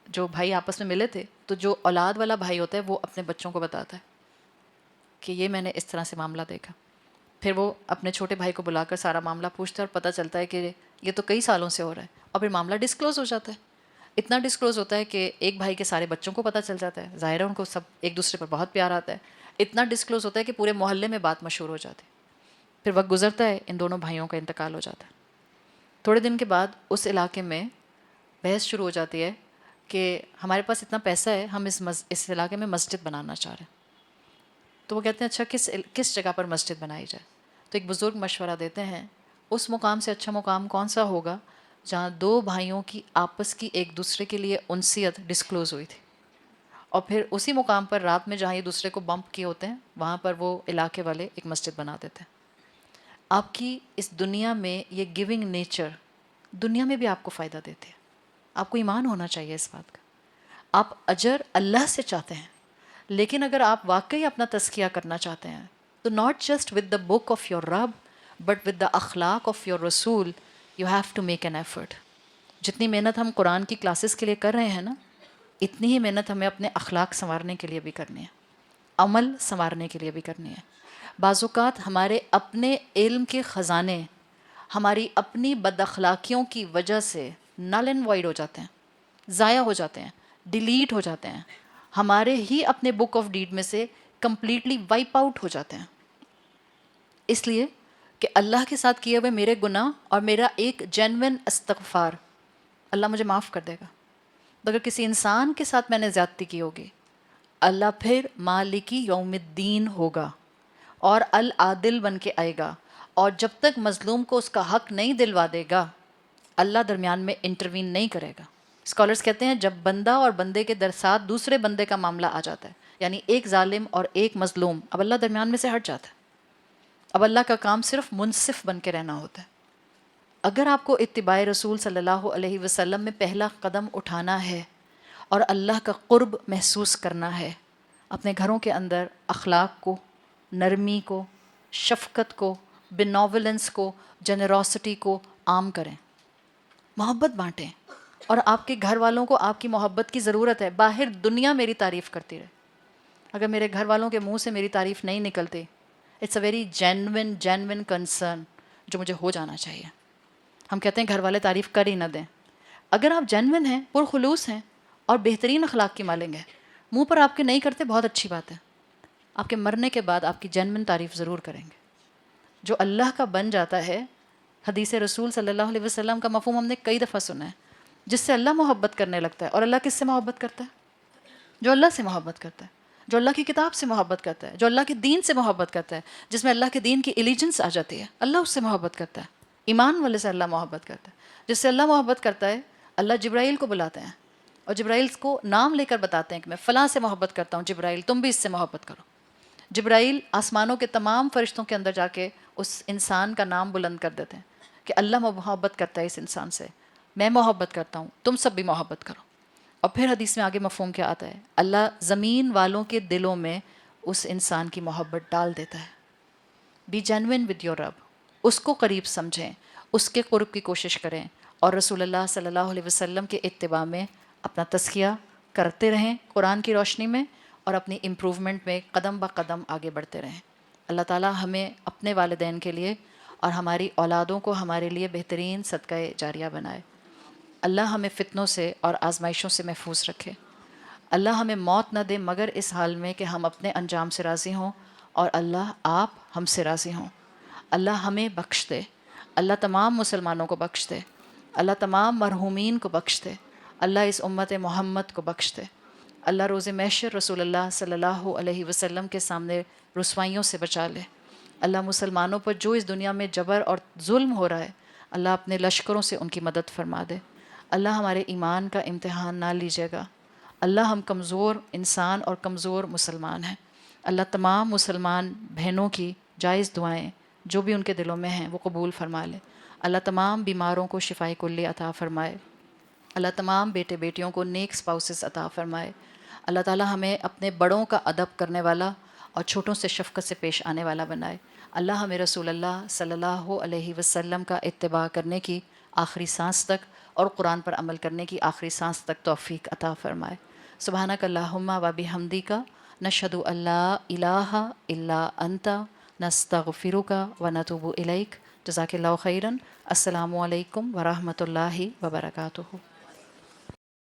جو بھائی آپس میں ملے تھے، تو جو اولاد والا بھائی ہوتا ہے وہ اپنے بچوں کو بتاتا ہے کہ یہ میں نے اس طرح سے معاملہ دیکھا. پھر وہ اپنے چھوٹے بھائی کو بلا کر سارا معاملہ پوچھتا ہے، اور پتہ چلتا ہے کہ یہ تو کئی سالوں سے ہو رہا ہے. اور پھر معاملہ ڈسکلوز ہو جاتا ہے. اتنا ڈسکلوز ہوتا ہے کہ ایک بھائی کے سارے بچوں کو پتہ چل جاتا ہے، ظاہر ہے ان کو سب ایک دوسرے پر بہت پیار آتا ہے. اتنا ڈسکلوز ہوتا ہے کہ پورے محلے میں بات مشہور ہو جاتی ہے. پھر وقت گزرتا ہے، ان دونوں بھائیوں کا انتقال ہو جاتا ہے. تھوڑے دن کے بعد اس علاقے میں بحث شروع ہو جاتی ہے کہ ہمارے پاس اتنا پیسہ ہے، ہم اس علاقے میں مسجد بنانا چاہ رہے ہیں. تو وہ کہتے ہیں اچھا کس جگہ پر مسجد بنائی جائے. تو ایک بزرگ مشورہ دیتے ہیں، اس مقام سے اچھا مقام کون سا ہوگا جہاں دو بھائیوں کی آپس کی ایک دوسرے کے لیے انسیت ڈسکلوز ہوئی تھی. اور پھر اسی مقام پر رات میں جہاں یہ دوسرے کو بمپ کیے ہوتے ہیں، وہاں پر وہ علاقے والے ایک مسجد بنا دیتے ہیں. آپ کی اس دنیا میں یہ گیونگ نیچر دنیا میں بھی آپ کو فائدہ دیتے ہیں. آپ کو ایمان ہونا چاہیے اس بات کا. آپ اجر اللہ سے چاہتے ہیں، لیکن اگر آپ واقعی اپنا تزکیہ کرنا چاہتے ہیں تو not just with the book of your رب بٹ ود دا اخلاق آف یور رسول، you have to make an effort. جتنی محنت ہم قرآن کی کلاسز کے لیے کر رہے ہیں نا، اتنی ہی محنت ہمیں اپنے اخلاق سنوارنے کے لیے بھی کرنی ہے، عمل سنوارنے کے لیے بھی کرنی ہے. بعض اوقات ہمارے اپنے علم کے خزانے ہماری اپنی بد اخلاقیوں کی وجہ سے نل اینڈ وائڈ ہو جاتے ہیں، ضائع ہو جاتے ہیں، ڈیلیٹ ہو جاتے ہیں، ہمارے ہی اپنے بک آف ڈیڈ میں سے کمپلیٹلی وائپ آؤٹ ہو جاتے ہیں. اس لیے کہ اللہ کے ساتھ کیے ہوئے میرے گناہ اور میرا ایک جینوین استغفار اللہ مجھے معاف کر دے گا. اگر کسی انسان کے ساتھ میں نے زیادتی کی ہوگی، اللہ پھر مالکی یوم الدین ہوگا اور العادل بن کے آئے گا، اور جب تک مظلوم کو اس کا حق نہیں دلوا دے گا اللہ درمیان میں انٹروین نہیں کرے گا. اسکالرز کہتے ہیں جب بندہ اور بندے کے درساتھ دوسرے بندے کا معاملہ آ جاتا ہے، یعنی ایک ظالم اور ایک مظلوم، اب اللہ درمیان میں سے ہٹ جاتا ہے. اب اللہ کا کام صرف منصف بن کے رہنا ہوتا ہے. اگر آپ کو اتباع رسول صلی اللہ علیہ وسلم میں پہلا قدم اٹھانا ہے اور اللہ کا قرب محسوس کرنا ہے، اپنے گھروں کے اندر اخلاق کو، نرمی کو، شفقت کو، بینوولنس کو، جنروسٹی کو عام کریں، محبت بانٹیں. اور آپ کے گھر والوں کو آپ کی محبت کی ضرورت ہے. باہر دنیا میری تعریف کرتی رہے، اگر میرے گھر والوں کے منہ سے میری تعریف نہیں نکلتی، it's a very genuine concern جو مجھے ہو جانا چاہیے. ہم کہتے ہیں گھر والے تعریف کر ہی نہ دیں. اگر آپ جینوین ہیں، پرخلوص ہیں اور بہترین اخلاق کی مالک ہیں، منہ پر آپ کے نہیں کرتے بہت اچھی بات ہے، آپ کے مرنے کے بعد آپ کی جینوین تعریف ضرور کریں گے. جو اللہ کا بن جاتا ہے، حدیث رسول صلی اللہ علیہ وسلم کا مفہوم ہم نے کئی دفعہ سنا ہے، جس سے اللہ محبت کرنے لگتا ہے. اور اللہ کس سے محبت کرتا ہے؟ جو اللہ سے محبت کرتا ہے، جو اللہ کی کتاب سے محبت کرتا ہے، جو اللہ کے دین سے محبت کرتا ہے، جس میں اللہ کے دین کی ایلیجنس آ جاتی ہے، اللہ اس سے محبت کرتا ہے. ایمان والے سے اللہ محبت کرتا ہے. جس سے اللہ محبت کرتا ہے، اللہ جبرائیل کو بلاتے ہیں اور جبرائیل کو نام لے کر بتاتے ہیں کہ میں فلاں سے محبت کرتا ہوں، جبرائیل تم بھی اس سے محبت کرو. جبرائیل آسمانوں کے تمام فرشتوں کے اندر جا کے اس انسان کا نام بلند کر دیتے ہیں کہ اللہ محبت کرتا ہے اس انسان سے، میں محبت کرتا ہوں، تم سب بھی محبت کرو. اور پھر حدیث میں آگے مفہوم کیا آتا ہے؟ اللہ زمین والوں کے دلوں میں اس انسان کی محبت ڈال دیتا ہے. بی جینوین ود یور رب، اس کو قریب سمجھیں، اس کے قرب کی کوشش کریں، اور رسول اللہ صلی اللہ علیہ وسلم کے اتباع میں اپنا تزکیہ کرتے رہیں قرآن کی روشنی میں، اور اپنی امپروومنٹ میں قدم با قدم آگے بڑھتے رہیں. اللہ تعالیٰ ہمیں اپنے والدین کے لیے اور ہماری اولادوں کو ہمارے لیے بہترین صدقہ جاریہ بنائے. اللہ ہمیں فتنوں سے اور آزمائشوں سے محفوظ رکھے. اللہ ہمیں موت نہ دے مگر اس حال میں کہ ہم اپنے انجام سے راضی ہوں اور اللہ آپ ہم سے راضی ہوں. اللہ ہمیں بخش دے، اللہ تمام مسلمانوں کو بخش دے، اللہ تمام مرحومین کو بخش دے، اللہ اس امت محمد کو بخش دے، اللہ روز محشر رسول اللہ صلی اللہ علیہ وسلم کے سامنے رسوائیوں سے بچا لے، اللہ مسلمانوں پر جو اس دنیا میں جبر اور ظلم ہو رہا ہے اللہ اپنے لشکروں سے ان کی مدد فرما دے، اللہ ہمارے ایمان کا امتحان نہ لیجیے گا، اللہ ہم کمزور انسان اور کمزور مسلمان ہیں، اللہ تمام مسلمان بہنوں کی جائز دعائیں جو بھی ان کے دلوں میں ہیں وہ قبول فرما لے، اللہ تمام بیماروں کو شفائے کلی عطا فرمائے، اللہ تمام بیٹے بیٹیوں کو نیک اسپاؤسز عطا فرمائے، اللہ تعالی ہمیں اپنے بڑوں کا ادب کرنے والا اور چھوٹوں سے شفقت سے پیش آنے والا بنائے، اللہ ہمیں رسول اللہ صلی اللہ علیہ وسلم کا اتباع کرنے کی آخری سانس تک اور قرآن پر عمل کرنے کی آخری سانس تک توفیق عطا فرمائے۔ سبحانک اللہم و بحمدک نشہد ان لا الہ الا انت نستغفرک و نتوب الیک۔ جزاک اللہ خیرا۔ السلام علیکم ورحمۃ اللہ وبرکاتہ۔